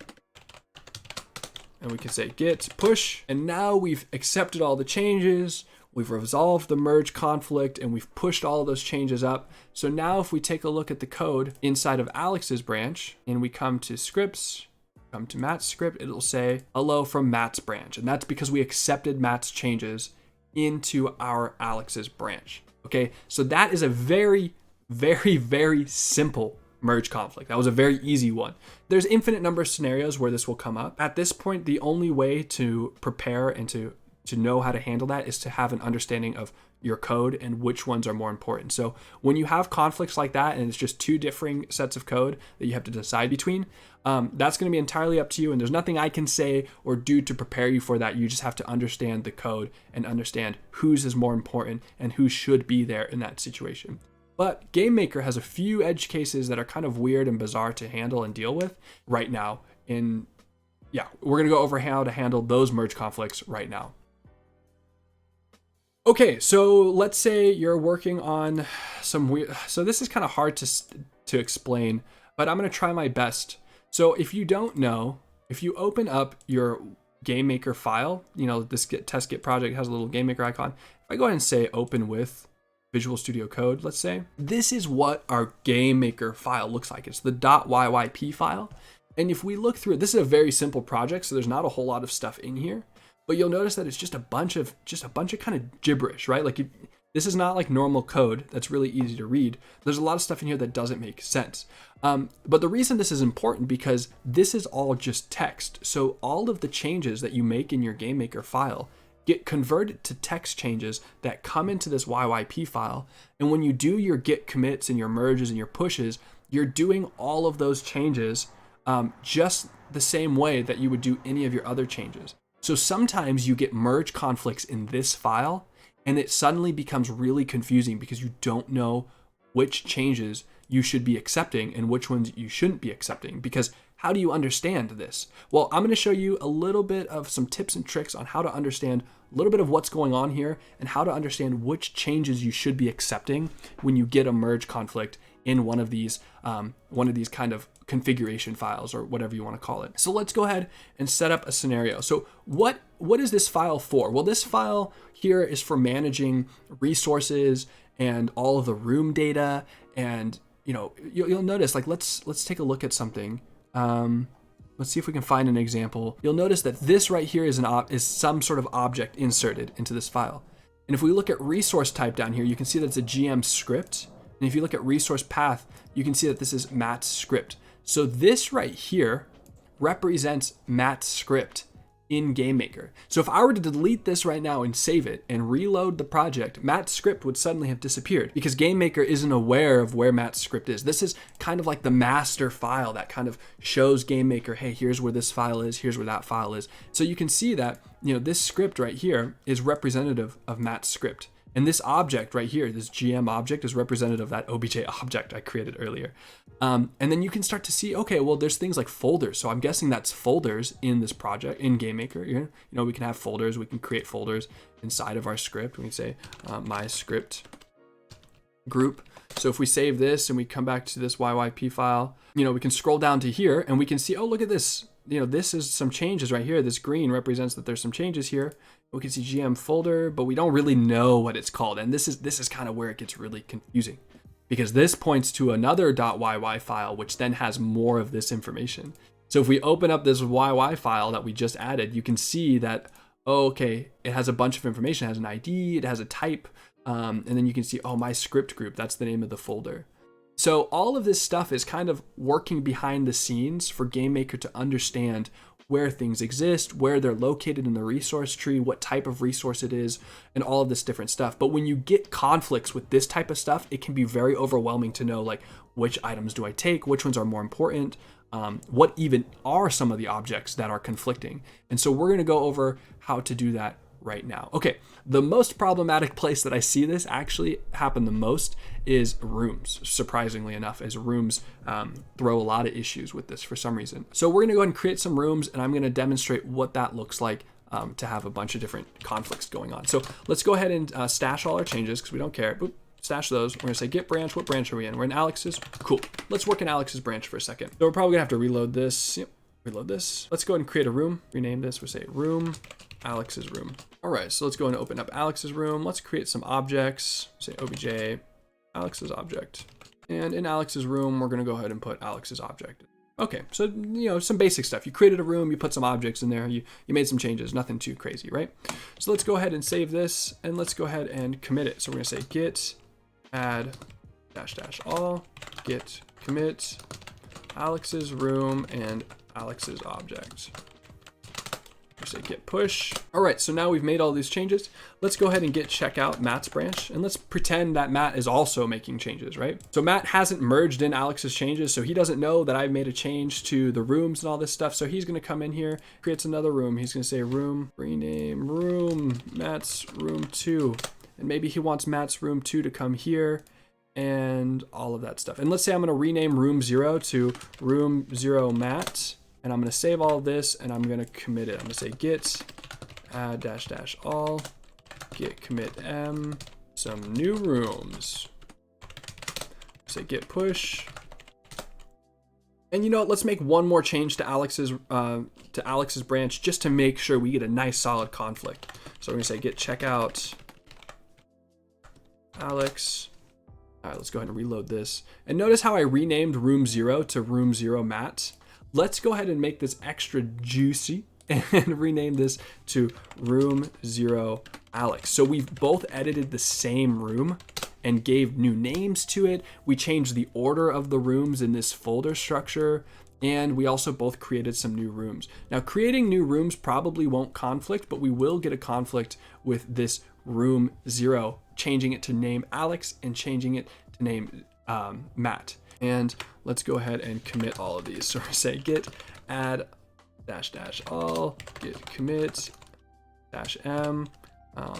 And we can say git push. And now we've accepted all the changes. We've resolved the merge conflict and we've pushed all of those changes up. So now if we take a look at the code inside of Alex's branch and we come to scripts, come to Matt's script, it'll say hello from Matt's branch. And that's because we accepted Matt's changes into our Alex's branch. Okay, so that is a very, very, very simple merge conflict. That was a very easy one. There's infinite number of scenarios where this will come up. At this point, the only way to prepare and to know how to handle that is to have an understanding of your code and which ones are more important. So when you have conflicts like that and it's just two differing sets of code that you have to decide between, that's going to be entirely up to you. And there's nothing I can say or do to prepare you for that. You just have to understand the code and understand whose is more important and who should be there in that situation. But GameMaker has a few edge cases that are kind of weird and bizarre to handle and deal with right now. We're going to go over how to handle those merge conflicts right now. Okay, so let's say you're working on some weird, so this is kind of hard to explain, but I'm going to try my best. So if you don't know, if you open up your GameMaker file, this test Git project has a little GameMaker icon. If I go ahead and say open with Visual Studio Code, let's say, this is what our GameMaker file looks like. It's the .yyp file. And if we look through it, this is a very simple project, so there's not a whole lot of stuff in here. But you'll notice that it's just a bunch of kind of gibberish, right? Like this is not like normal code that's really easy to read. There's a lot of stuff in here that doesn't make sense. But the reason this is important because this is all just text. So all of the changes that you make in your GameMaker file get converted to text changes that come into this YYP file. And when you do your git commits and your merges and your pushes, you're doing all of those changes just the same way that you would do any of your other changes. So sometimes you get merge conflicts in this file and it suddenly becomes really confusing because you don't know which changes you should be accepting and which ones you shouldn't be accepting. Because how do you understand this? Well, I'm going to show you a little bit of some tips and tricks on how to understand a little bit of what's going on here and how to understand which changes you should be accepting when you get a merge conflict in one of these kind of configuration files or whatever you want to call it. So let's go ahead and set up a scenario. So what is this file for? Well, this file here is for managing resources and all of the room data. And you'll notice, like let's take a look at something. Let's see if we can find an example. You'll notice that this right here is some sort of object inserted into this file. And if we look at resource type down here, you can see that it's a GM script. And if you look at resource path, you can see that this is Matt's script. So this right here represents Matt's script in GameMaker. So if I were to delete this right now and save it and reload the project, Matt's script would suddenly have disappeared because GameMaker isn't aware of where Matt's script is. This is kind of like the master file that kind of shows GameMaker, hey, here's where this file is, here's where that file is. So you can see that, this script right here is representative of Matt's script. And this object right here, this GM object, is representative of that OBJ object I created earlier. And then you can start to see, okay, well, there's things like folders. So I'm guessing that's folders in this project, in GameMaker. We can have folders. We can create folders inside of our script. We can say my script group. So if we save this and we come back to this YYP file, we can scroll down to here and we can see, oh, look at this. This is some changes right here. This green represents that there's some changes here. We can see GM folder, but we don't really know what it's called. And this is kind of where it gets really confusing because this points to another .yy file, which then has more of this information. So if we open up this YY file that we just added, you can see that, oh, okay, it has a bunch of information. It has an ID, it has a type, and then you can see, oh, my script group, that's the name of the folder. So all of this stuff is kind of working behind the scenes for GameMaker to understand where things exist, where they're located in the resource tree, what type of resource it is, and all of this different stuff. But when you get conflicts with this type of stuff, it can be very overwhelming to know, like, which items do I take, which ones are more important, what even are some of the objects that are conflicting. And so we're gonna go over how to do that right now. Okay, the most problematic place that I see this actually happen the most is rooms, surprisingly enough, as rooms throw a lot of issues with this for some reason. So we're gonna go ahead and create some rooms, and I'm gonna demonstrate what that looks like to have a bunch of different conflicts going on. So let's go ahead and stash all our changes because we don't care. Boop, stash those. We're gonna say git branch. What branch are we in? We're in Alex's. Cool. Let's work in Alex's branch for a second. So we're probably gonna have to reload this. Yep, reload this. Let's go ahead and create a room. Rename this. We'll say room, Alex's room. All right, so let's go and open up Alex's room. Let's create some objects. Say obj Alex's object. And in Alex's room, we're gonna go ahead and put Alex's object. Okay, so some basic stuff. You created a room, you put some objects in there, you made some changes, nothing too crazy, right? So let's go ahead and save this, and let's go ahead and commit it. So we're gonna say git add -- all, git commit Alex's room and Alex's object. Say git push. All right, so now we've made all these changes. Let's go ahead and git check out Matt's branch, and let's pretend that Matt is also making changes, right? So Matt hasn't merged in Alex's changes, so he doesn't know that I've made a change to the rooms and all this stuff. So he's gonna come in here, creates another room. He's gonna say room, rename room, Matt's room 2. And maybe he wants Matt's room 2 to come here and all of that stuff. And let's say I'm gonna rename room 0 to room 0 Matt. And I'm gonna save all of this and I'm gonna commit it. I'm gonna say git add -- all, git commit some new rooms. Say git push. And you know what, let's make one more change to Alex's branch just to make sure we get a nice solid conflict. So we're gonna say git checkout Alex. All right, let's go ahead and reload this. And notice how I renamed room 0 to room 0 Matt. Let's go ahead and make this extra juicy and rename this to room 0 Alex. So we've both edited the same room and gave new names to it. We changed the order of the rooms in this folder structure, and we also both created some new rooms. Now, creating new rooms probably won't conflict, but we will get a conflict with this room 0, changing it to name Alex and changing it to name Matt. And let's go ahead and commit all of these. So we say git add -- all, git commit -m,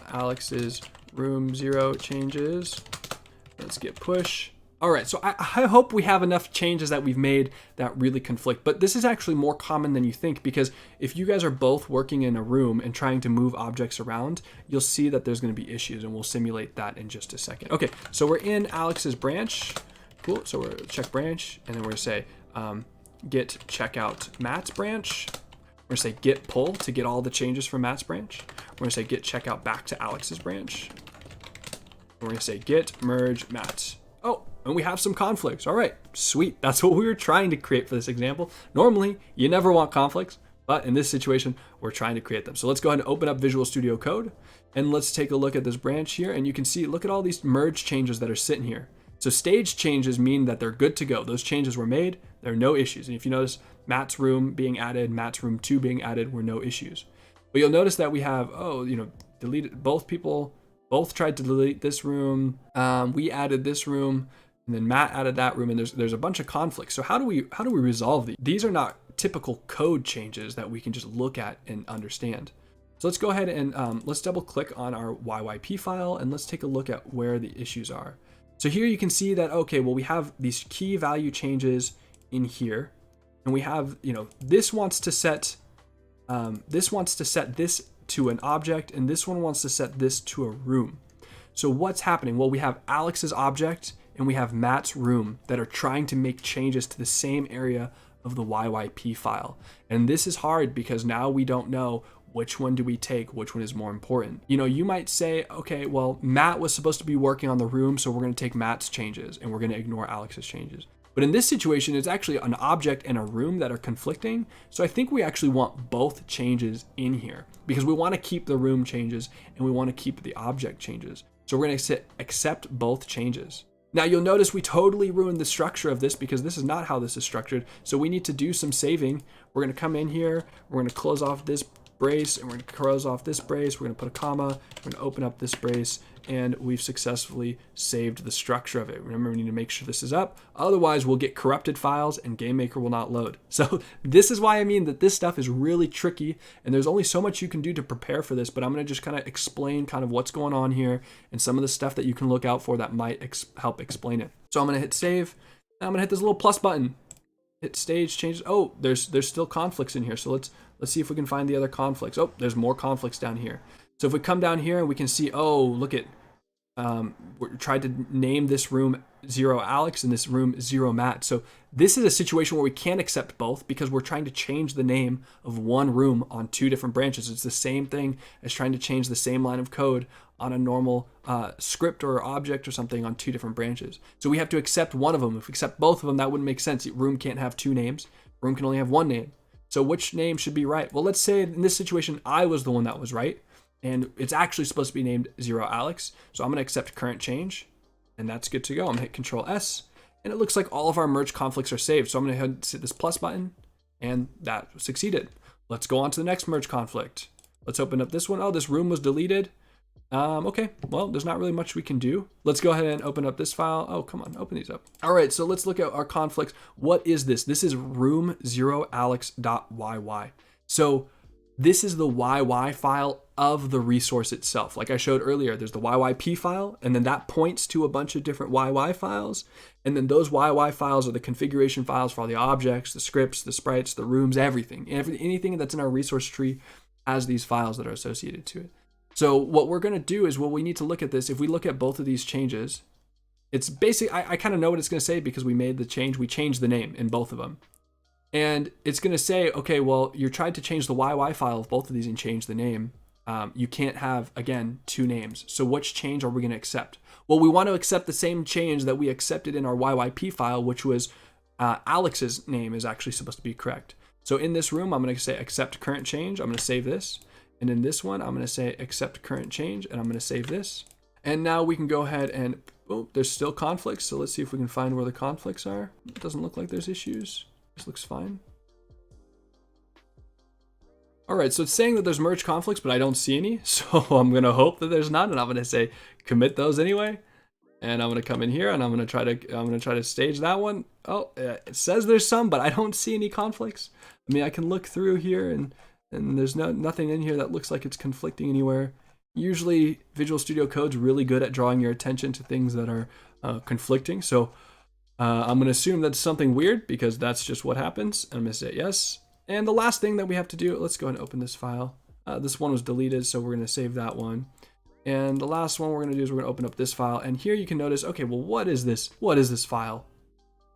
Alex's room 0 changes. Let's git push. All right, so I hope we have enough changes that we've made that really conflict, but this is actually more common than you think, because if you guys are both working in a room and trying to move objects around, you'll see that there's gonna be issues, and we'll simulate that in just a second. Okay, so we're in Alex's branch. Cool, so we're check branch, and then we're gonna say git checkout Matt's branch. We're gonna say git pull to get all the changes from Matt's branch. We're gonna say git checkout back to Alex's branch. We're gonna say git merge Matt. Oh, and we have some conflicts. All right, sweet. That's what we were trying to create for this example. Normally, you never want conflicts, but in this situation, we're trying to create them. So let's go ahead and open up Visual Studio Code, and let's take a look at this branch here, and you can see, look at all these merge changes that are sitting here. So stage changes mean that they're good to go. Those changes were made, there are no issues. And if you notice Matt's room being added, Matt's room 2 being added, were no issues. But you'll notice that we have, deleted, both tried to delete this room. We added this room, and then Matt added that room, and there's a bunch of conflicts. So how do we resolve these? These are not typical code changes that we can just look at and understand. So let's go ahead and let's double click on our YYP file, and let's take a look at where the issues are. So here you can see that, okay, well, we have these key value changes in here, and we have, this wants to set this to an object, and this one wants to set this to a room. So what's happening? Well, we have Alex's object and we have Matt's room that are trying to make changes to the same area of the YYP file. And this is hard because now we don't know which one do we take, which one is more important. You might say, okay, well, Matt was supposed to be working on the room, so we're gonna take Matt's changes and we're gonna ignore Alex's changes. But in this situation, it's actually an object and a room that are conflicting. So I think we actually want both changes in here because we want to keep the room changes and we want to keep the object changes. So we're going to accept both changes. Now you'll notice we totally ruined the structure of this because this is not how this is structured. So we need to do some saving. We're going to come in here, we're going to close off this brace, and we're going to close off this brace, we're going to put a comma, we're going to open up this brace, and we've successfully saved the structure of it. Remember, we need to make sure this is up, otherwise we'll get corrupted files and GameMaker will not load. So this is why I mean that this stuff is really tricky, and there's only so much you can do to prepare for this, but I'm going to just kind of explain kind of what's going on here and some of the stuff that you can look out for that might help explain it. So I'm going to hit save, and I'm going to hit this little plus button. Hit stage changes. Oh, there's still conflicts in here. So let's see if we can find the other conflicts. Oh, there's more conflicts down here. So if we come down here and we can see, oh, look at, we tried to name this room 0 Alex and this room 0 Matt. So this is a situation where we can't accept both because we're trying to change the name of one room on 2 different branches. It's the same thing as trying to change the same line of code on a normal script or object or something on 2 different branches. So we have to accept one of them. If we accept both of them, that wouldn't make sense. Room can't have 2 names. Room can only have 1 name. So which name should be right? Well, let's say in this situation, I was the one that was right. And it's actually supposed to be named 0 Alex. So I'm going to accept current change. And that's good to go. I'm going to hit Control S. And it looks like all of our merge conflicts are saved. So I'm going to hit this plus button. And that succeeded. Let's go on to the next merge conflict. Let's open up this one. Oh, this room was deleted. Okay, well, there's not really much we can do. Let's go ahead and open up this file. Oh, come on, open these up. All right, so let's look at our conflicts. What is this? This is room0alex.yy. So this is the YY file of the resource itself. Like I showed earlier, there's the YYP file, and then that points to a bunch of different YY files. And then those YY files are the configuration files for all the objects, the scripts, the sprites, the rooms, everything. Anything that's in our resource tree has these files that are associated to it. So what we're going to do is, well, we need to look at this. If we look at both of these changes, it's basically, I kind of know what it's going to say because we made the change. We changed the name in both of them. And it's going to say, okay, well, you tried to change the YY file of both of these and change the name. You can't have, again, 2 names. So which change are we going to accept? Well, we want to accept the same change that we accepted in our YYP file, which was Alex's name is actually supposed to be correct. So in this room, I'm going to say accept current change. I'm going to save this. And in this one, I'm going to say accept current change, and I'm going to save this. And now we can go ahead and, oh, there's still conflicts. So let's see if we can find where the conflicts are. It doesn't look like there's issues. This looks fine. All right, so it's saying that there's merge conflicts, but I don't see any. So I'm going to hope that there's none, and I'm going to say commit those anyway. And I'm going to come in here and I'm going to try to stage that one. Oh, it says there's some, but I don't see any conflicts. I mean, I can look through here and there's nothing in here that looks like it's conflicting anywhere. Usually Visual Studio Code's really good at drawing your attention to things that are conflicting. So I'm going to assume that's something weird because that's just what happens. I'm going to say yes. And the last thing that we have to do, let's go ahead and open this file. This one was deleted, so we're going to save that one. And the last one we're going to do is we're going to open up this file. And here you can notice, okay, well, what is this? What is this file?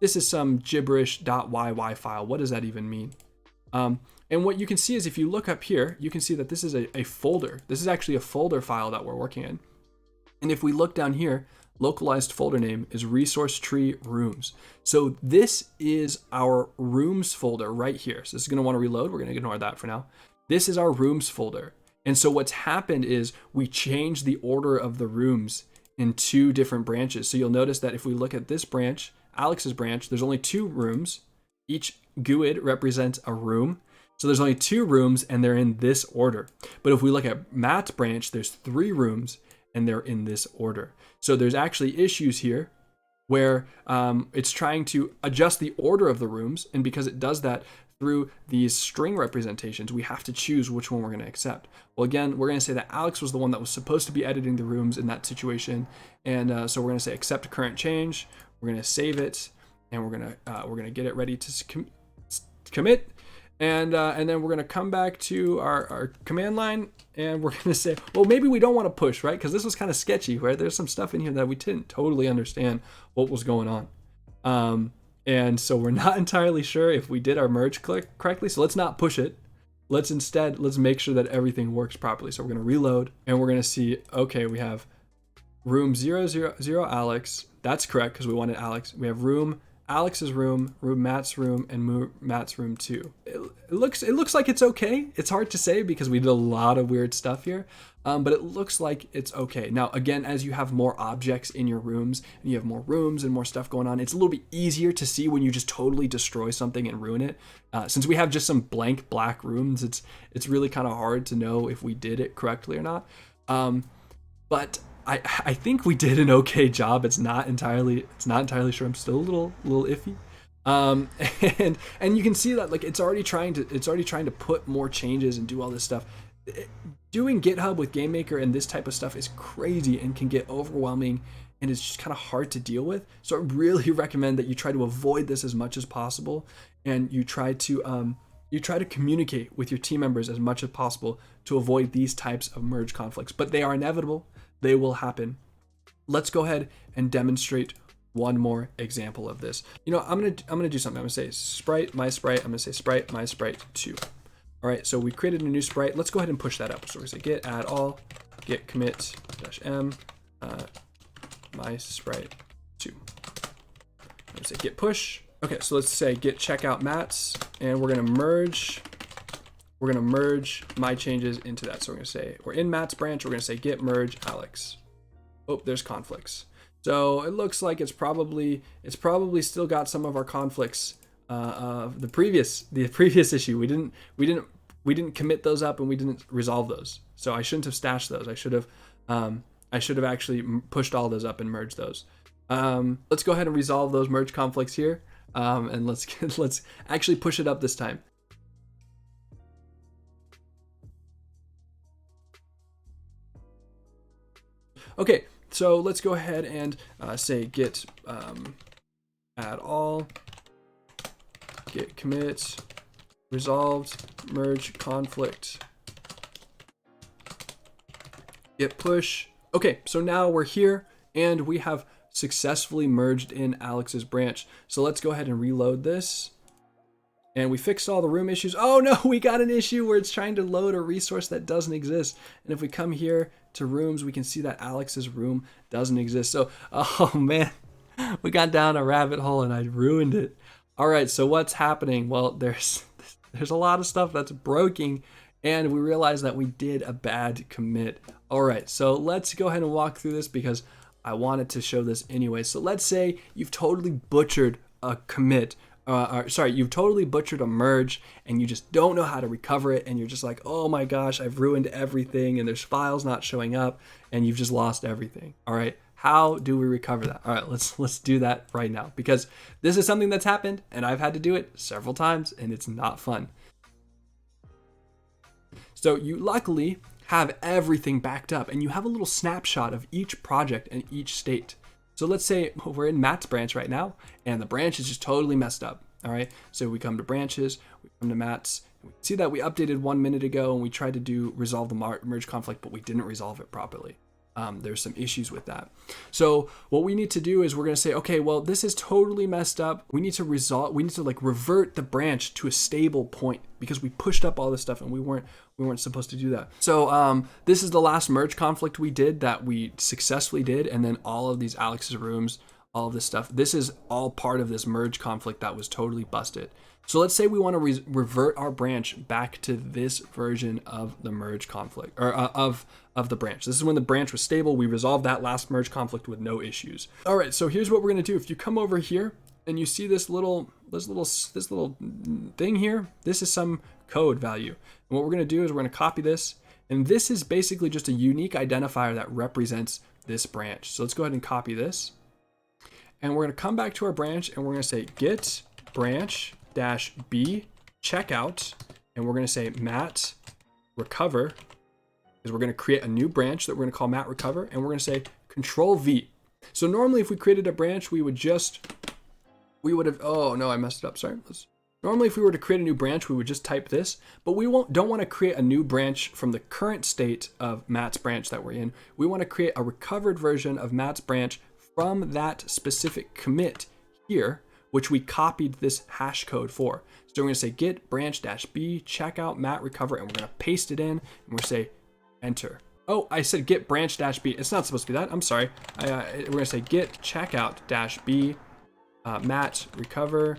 This is some gibberish.yy file. What does that even mean? And what you can see is if you look up here, you can see that this is a folder. This is actually a folder file that we're working in. And if we look down here, localized folder name is resource tree rooms. So this is our rooms folder right here. So this is going to want to reload. We're going to ignore that for now. This is our rooms folder. And so what's happened is we changed the order of the rooms in 2 different branches. So you'll notice that if we look at this branch, Alex's branch, there's only 2 rooms. Each GUID represents a room. So there's only 2 rooms and they're in this order. But if we look at Matt's branch, there's 3 rooms and they're in this order. So there's actually issues here where it's trying to adjust the order of the rooms. And because it does that through these string representations, we have to choose which one we're going to accept. Well, again, we're going to say that Alex was the one that was supposed to be editing the rooms in that situation. And so we're going to say accept current change. We're going to save it and we're going to get it ready to commit. And then we're going to come back to our command line and we're going to say, well, maybe we don't want to push, right? Because this was kind of sketchy, right? There's some stuff in here that we didn't totally understand what was going on. And so we're not entirely sure if we did our merge click correctly. So let's not push it. Let's make sure that everything works properly. So we're going to reload and we're going to see, okay, we have room 000 Alex. That's correct because we wanted Alex. We have room Alex's room, Matt's room, and Matt's room too. It looks like it's okay. It's hard to say because we did a lot of weird stuff here, but it looks like it's okay. Now, again, as you have more objects in your rooms and you have more rooms and more stuff going on, it's a little bit easier to see when you just totally destroy something and ruin it. Since we have just some blank black rooms, it's really kind of hard to know if we did it correctly or not. But I think we did an okay job. It's not entirely sure. I'm still a little iffy. And you can see that like it's already trying to put more changes and do all this stuff. Doing GitHub with GameMaker and this type of stuff is crazy and can get overwhelming, and it's just kind of hard to deal with. So I really recommend that you try to avoid this as much as possible, and you try to communicate with your team members as much as possible to avoid these types of merge conflicts. But they are inevitable. They will happen. Let's go ahead and demonstrate one more example of this. You know, I'm gonna do something. I'm gonna say sprite, my sprite. I'm gonna say sprite, my sprite 2. All right, so we created a new sprite. Let's go ahead and push that up. So we're gonna say git add all, git commit -m, my sprite 2. I'm gonna say git push. Okay, so let's say git checkout Matt's, and we're gonna merge my changes into that. So we're gonna say we're in Matt's branch. We're gonna say git merge Alex. Oh, there's conflicts. So it looks like it's probably still got some of our conflicts of the previous issue. We didn't commit those up and we didn't resolve those. So I shouldn't have stashed those. I should have actually pushed all those up and merged those. Let's go ahead and resolve those merge conflicts here, and let's actually push it up this time. Okay, so let's go ahead and say git add all, git commit resolved merge conflict, git push. Okay, so now we're here and we have successfully merged in Alex's branch. So let's go ahead and reload this. And we fixed all the room issues. Oh no, we got an issue where it's trying to load a resource that doesn't exist. And if we come here to rooms, we can see that Alex's room doesn't exist. So, oh man, we got down a rabbit hole and I ruined it. All right, so what's happening? Well, there's a lot of stuff that's broken, and we realized that we did a bad commit. All right, so let's go ahead and walk through this because I wanted to show this anyway. So let's say you've totally butchered a commit. You've totally butchered a merge and you just don't know how to recover it, and you're just like, oh my gosh, I've ruined everything and there's files not showing up and you've just lost everything. All right, how do we recover that? All right, let's do that right now, because this is something that's happened and I've had to do it several times and it's not fun. So you luckily have everything backed up and you have a little snapshot of each project and each state. So let's say we're in Matt's branch right now and the branch is just totally messed up. All right, so we come to branches, we come to Matt's, and we see that we updated 1 minute ago and we tried to resolve the merge conflict, but we didn't resolve it properly. There's some issues with that. So what we need to do is we're going to say, okay, well, this is totally messed up. We need to revert the branch to a stable point because we pushed up all this stuff and we weren't supposed to do that. So this is the last merge conflict we did that we successfully did. And then all of these Alex's rooms, all of this stuff, this is all part of this merge conflict that was totally busted. So let's say we want to revert our branch back to this version of the merge conflict, or of the branch. This is when the branch was stable. We resolved that last merge conflict with no issues. All right, so here's what we're going to do. If you come over here and you see this little thing here, this is some code value. And what we're going to do is we're going to copy this, and this is basically just a unique identifier that represents this branch. So let's go ahead and copy this, and we're going to come back to our branch and we're going to say git branch -b checkout, and we're going to say Matt recover, because we're going to create a new branch that we're going to call Matt recover, and we're going to say Control V. So normally if we created a branch, we would have, oh no, I messed it up, sorry. Normally if we were to create a new branch, we would just type this, but we don't want to create a new branch from the current state of Matt's branch that we're in. We want to create a recovered version of Matt's branch from that specific commit here, which we copied this hash code for. So we're going to say git branch -b checkout Matt recover, and we're going to paste it in, and we're going to say enter. Oh, I said git branch -b. It's not supposed to be that. I'm sorry. We're going to say git checkout -b Matt recover,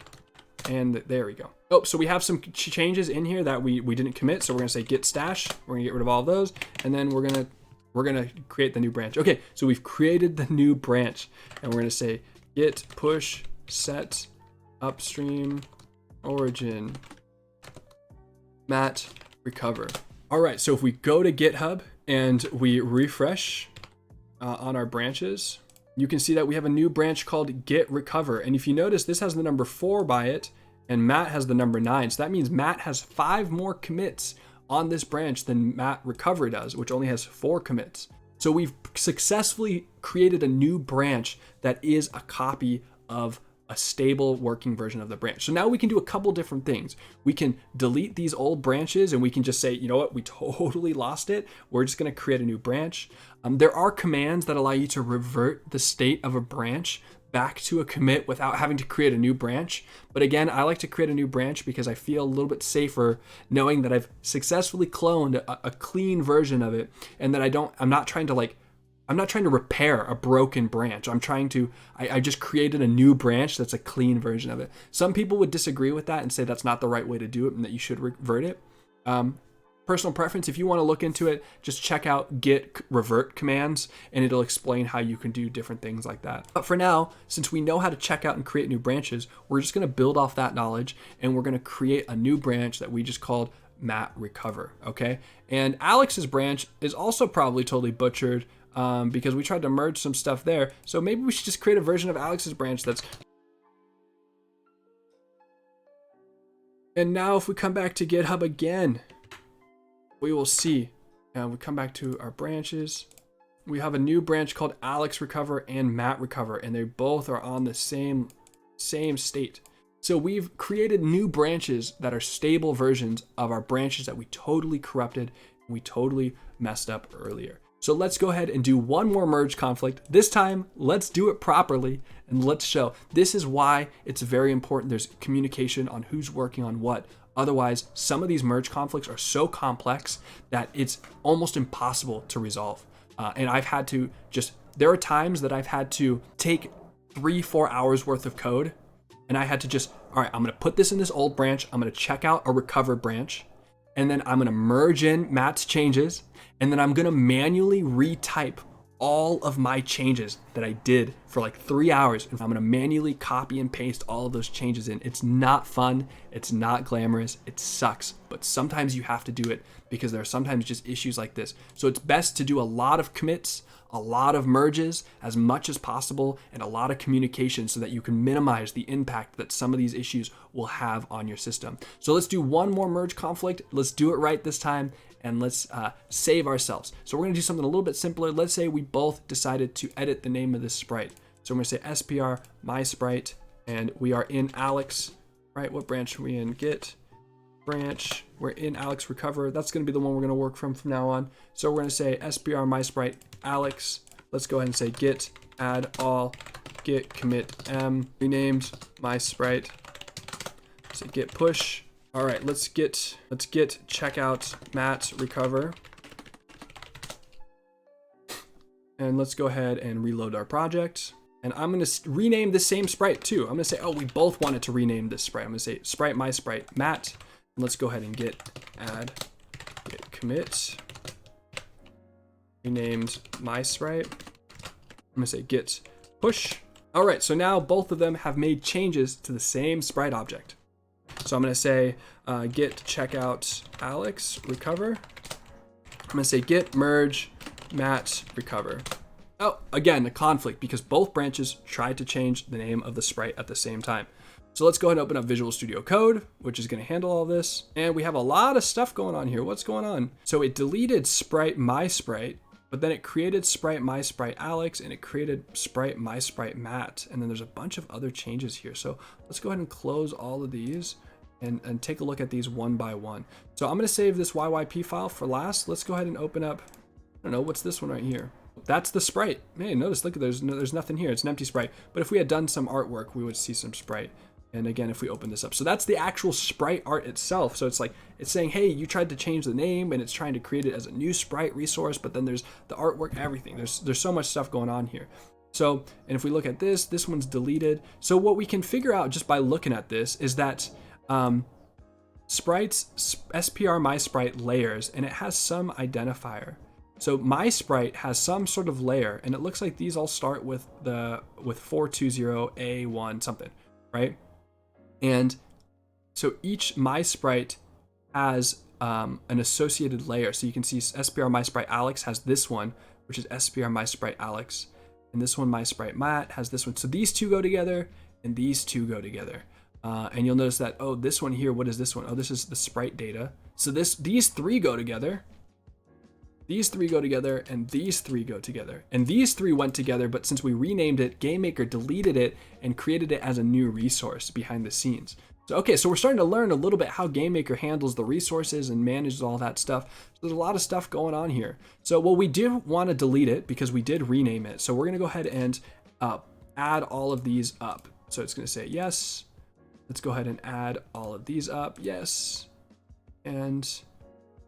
and there we go. Oh, so we have some changes in here that we didn't commit. So we're gonna say git stash. We're gonna get rid of all of those, and then we're gonna create the new branch. Okay, so we've created the new branch, and we're gonna say git push set upstream origin Matt recover. All right, so if we go to GitHub and we refresh on our branches, you can see that we have a new branch called Git Recover. And if you notice, this has the number 4 by it, and Matt has the number 9. So that means Matt has 5 more commits on this branch than Matt Recover does, which only has 4 commits. So we've successfully created a new branch that is a copy of a stable working version of the branch. So now we can do a couple different things. We can delete these old branches and we can just say, you know what, we totally lost it. We're just going to create a new branch. There are commands that allow you to revert the state of a branch back to a commit without having to create a new branch. But again, I like to create a new branch because I feel a little bit safer knowing that I've successfully cloned a clean version of it, and that I'm not trying to repair a broken branch. I just created a new branch that's a clean version of it. Some people would disagree with that and say that's not the right way to do it and that you should revert it. Personal preference, if you want to look into it, just check out Git revert commands and it'll explain how you can do different things like that. But for now, since we know how to check out and create new branches, we're just going to build off that knowledge and we're going to create a new branch that we just called Matt Recover, okay? And Alex's branch is also probably totally butchered because we tried to merge some stuff there. So maybe we should just create a version of Alex's branch that's... And now if we come back to GitHub again, we will see, we come back to our branches. We have a new branch called Alex Recover and Matt Recover, and they both are on the same state. So we've created new branches that are stable versions of our branches that we totally corrupted and we totally messed up earlier. So let's go ahead and do one more merge conflict. This time, let's do it properly and let's show. This is why it's very important there's communication on who's working on what. Otherwise, some of these merge conflicts are so complex that it's almost impossible to resolve. And there are times that I've had to take 3-4 hours worth of code and I had to just, all right, I'm gonna put this in this old branch, I'm gonna check out a recover branch, and then I'm gonna merge in Matt's changes, and then I'm gonna manually retype all of my changes that I did for like 3 hours. And I'm gonna manually copy and paste all of those changes in. It's not fun, it's not glamorous, it sucks, but sometimes you have to do it because there are sometimes just issues like this. So it's best to do a lot of commits, a lot of merges as much as possible, and a lot of communication so that you can minimize the impact that some of these issues will have on your system. So let's do one more merge conflict. Let's do it right this time, and let's save ourselves. So we're gonna do something a little bit simpler. Let's say we both decided to edit the name of this sprite. So I'm gonna say SPR my sprite, and we are in Alex, right? What branch are we in? Git branch, we're in Alex Recover. That's gonna be the one we're gonna work from now on. So we're gonna say SPR my sprite Alex. Let's go ahead and say git add all git commit m renamed my sprite. Say git push. All right, let's git checkout Matt Recover. And let's go ahead and reload our project. And I'm gonna rename the same sprite too. I'm gonna say, oh, we both wanted to rename this sprite. I'm gonna say sprite my sprite Matt. And let's go ahead and git add git commit renamed my sprite. I'm gonna say git push. All right, so now both of them have made changes to the same sprite object. So I'm gonna say git checkout Alex Recover. I'm gonna say git merge Matt Recover. Oh, again, a conflict because both branches tried to change the name of the sprite at the same time. So let's go ahead and open up Visual Studio Code, which is gonna handle all this. And we have a lot of stuff going on here. What's going on? So it deleted sprite my sprite, but then it created sprite my sprite Alex, and it created sprite my sprite Matt. And then there's a bunch of other changes here. So let's go ahead and close all of these and take a look at these one by one. So I'm gonna save this YYP file for last. Let's go ahead and open up, I don't know, what's this one right here? That's the sprite. Hey, notice, look, there's nothing here. It's an empty sprite. But if we had done some artwork, we would see some sprite. And again, if we open this up, so that's the actual sprite art itself. So it's like, it's saying, hey, you tried to change the name and it's trying to create it as a new sprite resource, but then there's the artwork, everything. There's so much stuff going on here. So, and if we look at this, this one's deleted. So what we can figure out just by looking at this is that sprites, SPR my sprite layers, and it has some identifier. So my sprite has some sort of layer, and it looks like these all start with 420A1 something, right? And so each my sprite has an associated layer. So you can see SPR my sprite Alex has this one, which is SPR my sprite Alex, and this one my sprite Matt has this one. So these two go together, and these two go together. And you'll notice that, oh, this one here, what is this one? Oh, this is the sprite data. So these three go together. These three go together, and these three go together. And these three went together, but since we renamed it, GameMaker deleted it and created it as a new resource behind the scenes. So, okay, so we're starting to learn a little bit how GameMaker handles the resources and manages all that stuff. So there's a lot of stuff going on here. So, well, we do want to delete it because we did rename it. So we're going to go ahead and add all of these up. So it's going to say yes. Let's go ahead and add all of these up. Yes. And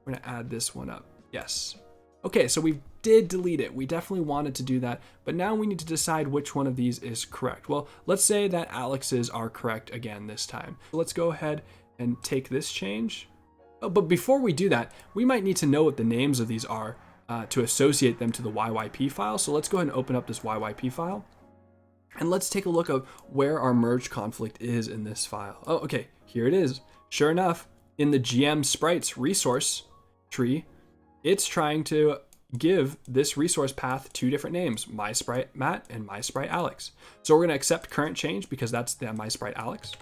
we're going to add this one up. Yes. Okay, so we did delete it. We definitely wanted to do that, but now we need to decide which one of these is correct. Well, let's say that Alex's are correct again this time. Let's go ahead and take this change. Oh, but before we do that, we might need to know what the names of these are to associate them to the YYP file. So let's go ahead and open up this YYP file. And let's take a look at where our merge conflict is in this file. Oh, okay, here it is. Sure enough, in the GM sprites resource tree, it's trying to give this resource path two different names, my sprite Matt and my sprite Alex. So we're gonna accept current change because that's the my sprite Alex.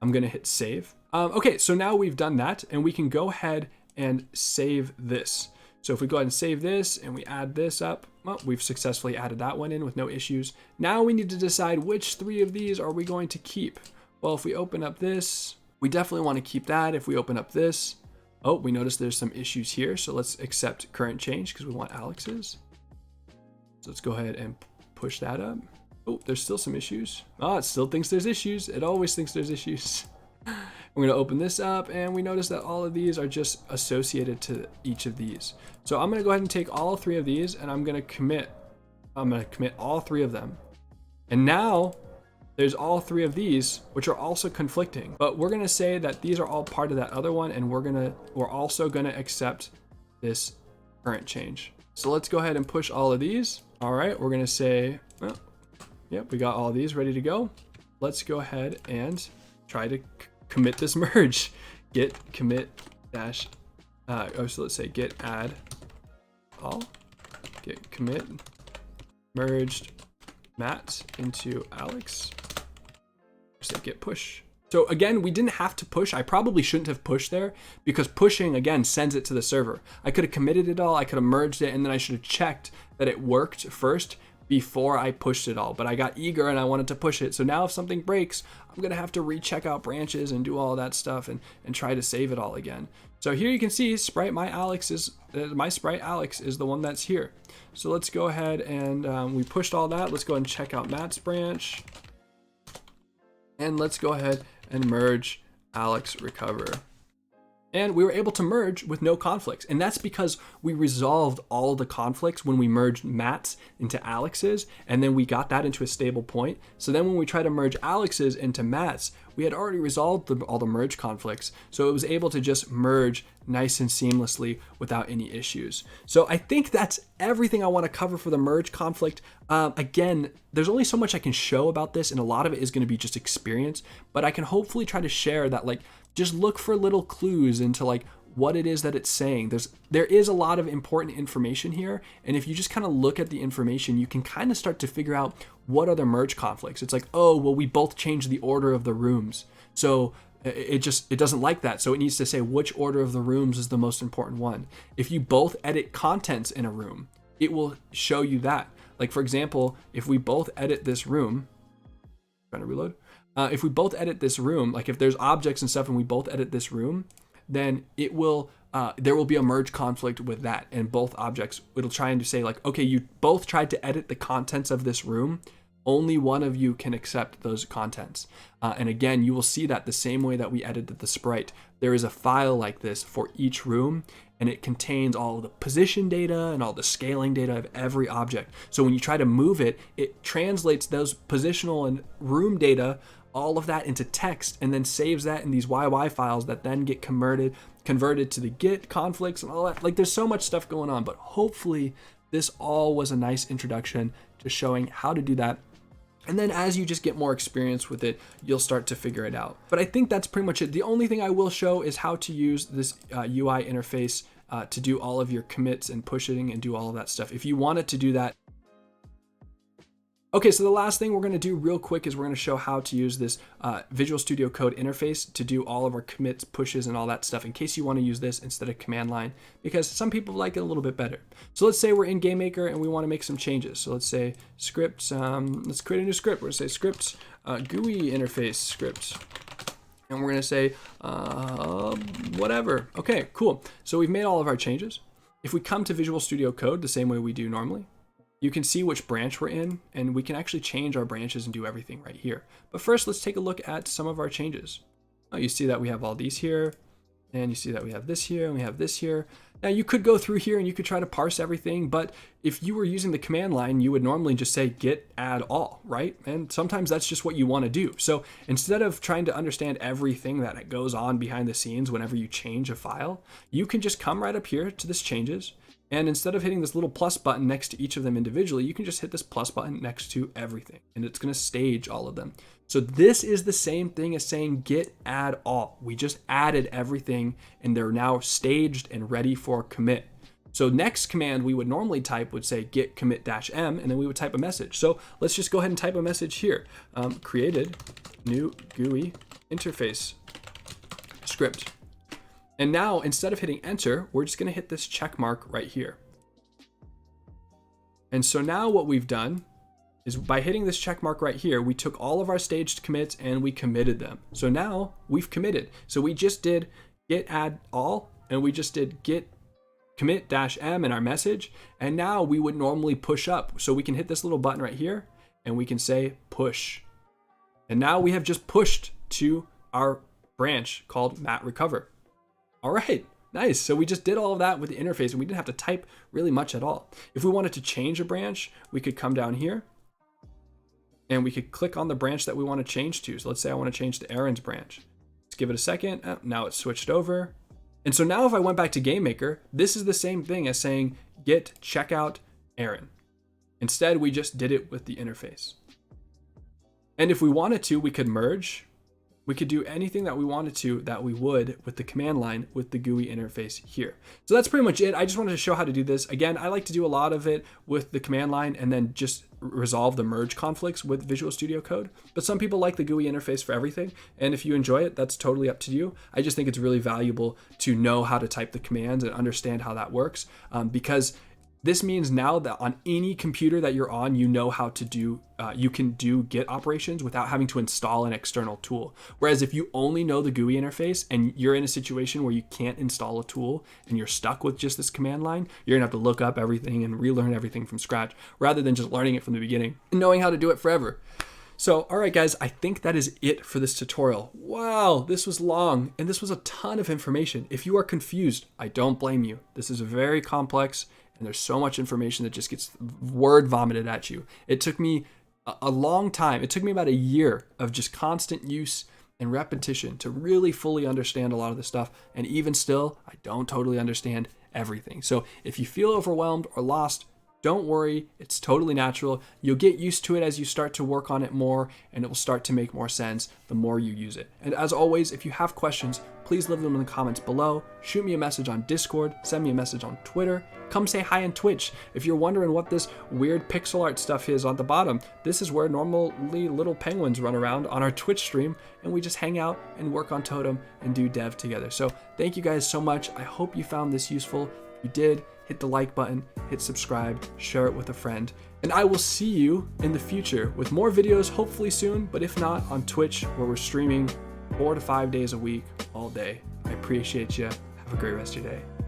I'm gonna hit save. Okay, so now we've done that, and we can go ahead and save this. So if we go ahead and save this and we add this up, well, we've successfully added that one in with no issues. Now we need to decide which three of these are we going to keep. Well, if we open up this, we definitely want to keep that. If we open up this, oh, we notice there's some issues here. So let's accept current change because we want Alex's. So let's go ahead and push that up. Oh, there's still some issues. Oh, it still thinks there's issues. It always thinks there's issues. We're gonna open this up, and we notice that all of these are just associated to each of these. So I'm gonna go ahead and take all three of these, and I'm gonna commit all three of them. And now there's all three of these, which are also conflicting, but we're gonna say that these are all part of that other one, and we're also gonna accept this current change. So let's go ahead and push all of these. All right, we're gonna say, well, yep, we got all of these ready to go. Let's go ahead and try to commit this merge. Git commit dash, so let's say git add all, git commit merged Matt into Alex. Say git push. So again, we didn't have to push. I probably shouldn't have pushed there because pushing again sends it to the server. I could have committed it all, I could have merged it, and then I should have checked that it worked first before I pushed it all, but I got eager and I wanted to push it. So now if something breaks, I'm gonna have to recheck out branches and do all that stuff and try to save it all again. So here you can see sprite my sprite Alex is the one that's here. So let's go ahead and we pushed all that. Let's go ahead and check out Matt's branch. And let's go ahead and merge Alex recover. And we were able to merge with no conflicts. And that's because we resolved all the conflicts when we merged Matt's into Alex's, and then we got that into a stable point. So then when we try to merge Alex's into Matt's, we had already resolved all the merge conflicts. So it was able to just merge nice and seamlessly without any issues. So I think that's everything I want to cover for the merge conflict. Again, there's only so much I can show about this, and a lot of it is going to be just experience, but I can hopefully try to share that, like, just look for little clues into like what it is that it's saying. There is a lot of important information here, and if you just kind of look at the information, you can kind of start to figure out what are the merge conflicts. It's like, oh, well, we both changed the order of the rooms, so it doesn't like that, so it needs to say which order of the rooms is the most important one. If you both edit contents in a room, it will show you that. Like, for example, if we both edit this room, trying to reload. If we both edit this room, like if there's objects and stuff and we both edit this room, then it will there will be a merge conflict with that, and both objects, it'll try and say like, okay, you both tried to edit the contents of this room, only one of you can accept those contents. And again, you will see that the same way that we edited the sprite, there is a file like this for each room, and it contains all the position data and all the scaling data of every object. So when you try to move it, it translates those positional and room data, all of that, into text, and then saves that in these YY files that then get converted to the Git conflicts and all that. Like, there's so much stuff going on, but hopefully this all was a nice introduction to showing how to do that. And then as you just get more experience with it, you'll start to figure it out. But I think that's pretty much it. The only thing I will show is how to use this UI interface to do all of your commits and pushing and do all of that stuff, if you wanted to do that. Okay, so the last thing we're going to do real quick is we're going to show how to use this Visual Studio Code interface to do all of our commits, pushes, and all that stuff, in case you want to use this instead of command line, because some people like it a little bit better. So let's say we're in GameMaker and we want to make some changes. So let's say scripts, let's create a new script. We're going to say scripts, GUI interface scripts. And we're going to say whatever. Okay, cool. So we've made all of our changes. If we come to Visual Studio Code the same way we do normally, you can see which branch we're in, and we can actually change our branches and do everything right here. But first, let's take a look at some of our changes. Oh, you see that we have all these here, and you see that we have this here, and we have this here. Now, you could go through here and you could try to parse everything, but if you were using the command line, you would normally just say git add all, right? And sometimes that's just what you want to do. So instead of trying to understand everything that goes on behind the scenes whenever you change a file, you can just come right up here to this changes. And instead of hitting this little plus button next to each of them individually, you can just hit this plus button next to everything, and it's going to stage all of them. So this is the same thing as saying git add all. We just added everything, and they're now staged and ready for commit. So next command we would normally type would say git commit -m, and then we would type a message. So let's just go ahead and type a message here. Created new GUI interface script. And now, instead of hitting enter, we're just gonna hit this check mark right here. And so now what we've done is, by hitting this check mark right here, we took all of our staged commits and we committed them. So now we've committed. So we just did git add all, and we just did git commit -m in our message. And now we would normally push up. So we can hit this little button right here and we can say push. And now we have just pushed to our branch called mat recover. All right, nice. So we just did all of that with the interface, and we didn't have to type really much at all. If we wanted to change a branch, we could come down here and we could click on the branch that we want to change to. So let's say I want to change to Aaron's branch. Let's give it a second. Oh, now it's switched over. And so now if I went back to GameMaker, this is the same thing as saying git checkout Aaron. Instead, we just did it with the interface. And if we wanted to, we could merge. We could do anything that we wanted to that we would with the command line with the GUI interface here. So that's pretty much it. I just wanted to show how to do this. Again, I like to do a lot of it with the command line and then just resolve the merge conflicts with Visual Studio Code. But some people like the GUI interface for everything. And if you enjoy it, that's totally up to you. I just think it's really valuable to know how to type the commands and understand how that works, because this means now that on any computer that you're on, you know how to do, you can do Git operations without having to install an external tool. Whereas if you only know the GUI interface and you're in a situation where you can't install a tool and you're stuck with just this command line, you're gonna have to look up everything and relearn everything from scratch, rather than just learning it from the beginning and knowing how to do it forever. So, all right, guys, I think that is it for this tutorial. Wow, this was long, and this was a ton of information. If you are confused, I don't blame you. This is very complex, and there's so much information that just gets word vomited at you. It took me a long time. It took me about a year of just constant use and repetition to really fully understand a lot of this stuff. And even still, I don't totally understand everything. So if you feel overwhelmed or lost, don't worry, it's totally natural. You'll get used to it as you start to work on it more, and it will start to make more sense the more you use it. And as always, if you have questions, please leave them in the comments below. Shoot me a message on Discord, send me a message on Twitter, come say hi on Twitch. If you're wondering what this weird pixel art stuff is on the bottom, this is where normally little penguins run around on our Twitch stream, and we just hang out and work on Totem and do dev together. So thank you guys so much. I hope you found this useful. If you did, hit the like button, hit subscribe, share it with a friend, and I will see you in the future with more videos, hopefully soon, but if not, on Twitch, where we're streaming 4 to 5 days a week, all day. I appreciate you. Have a great rest of your day.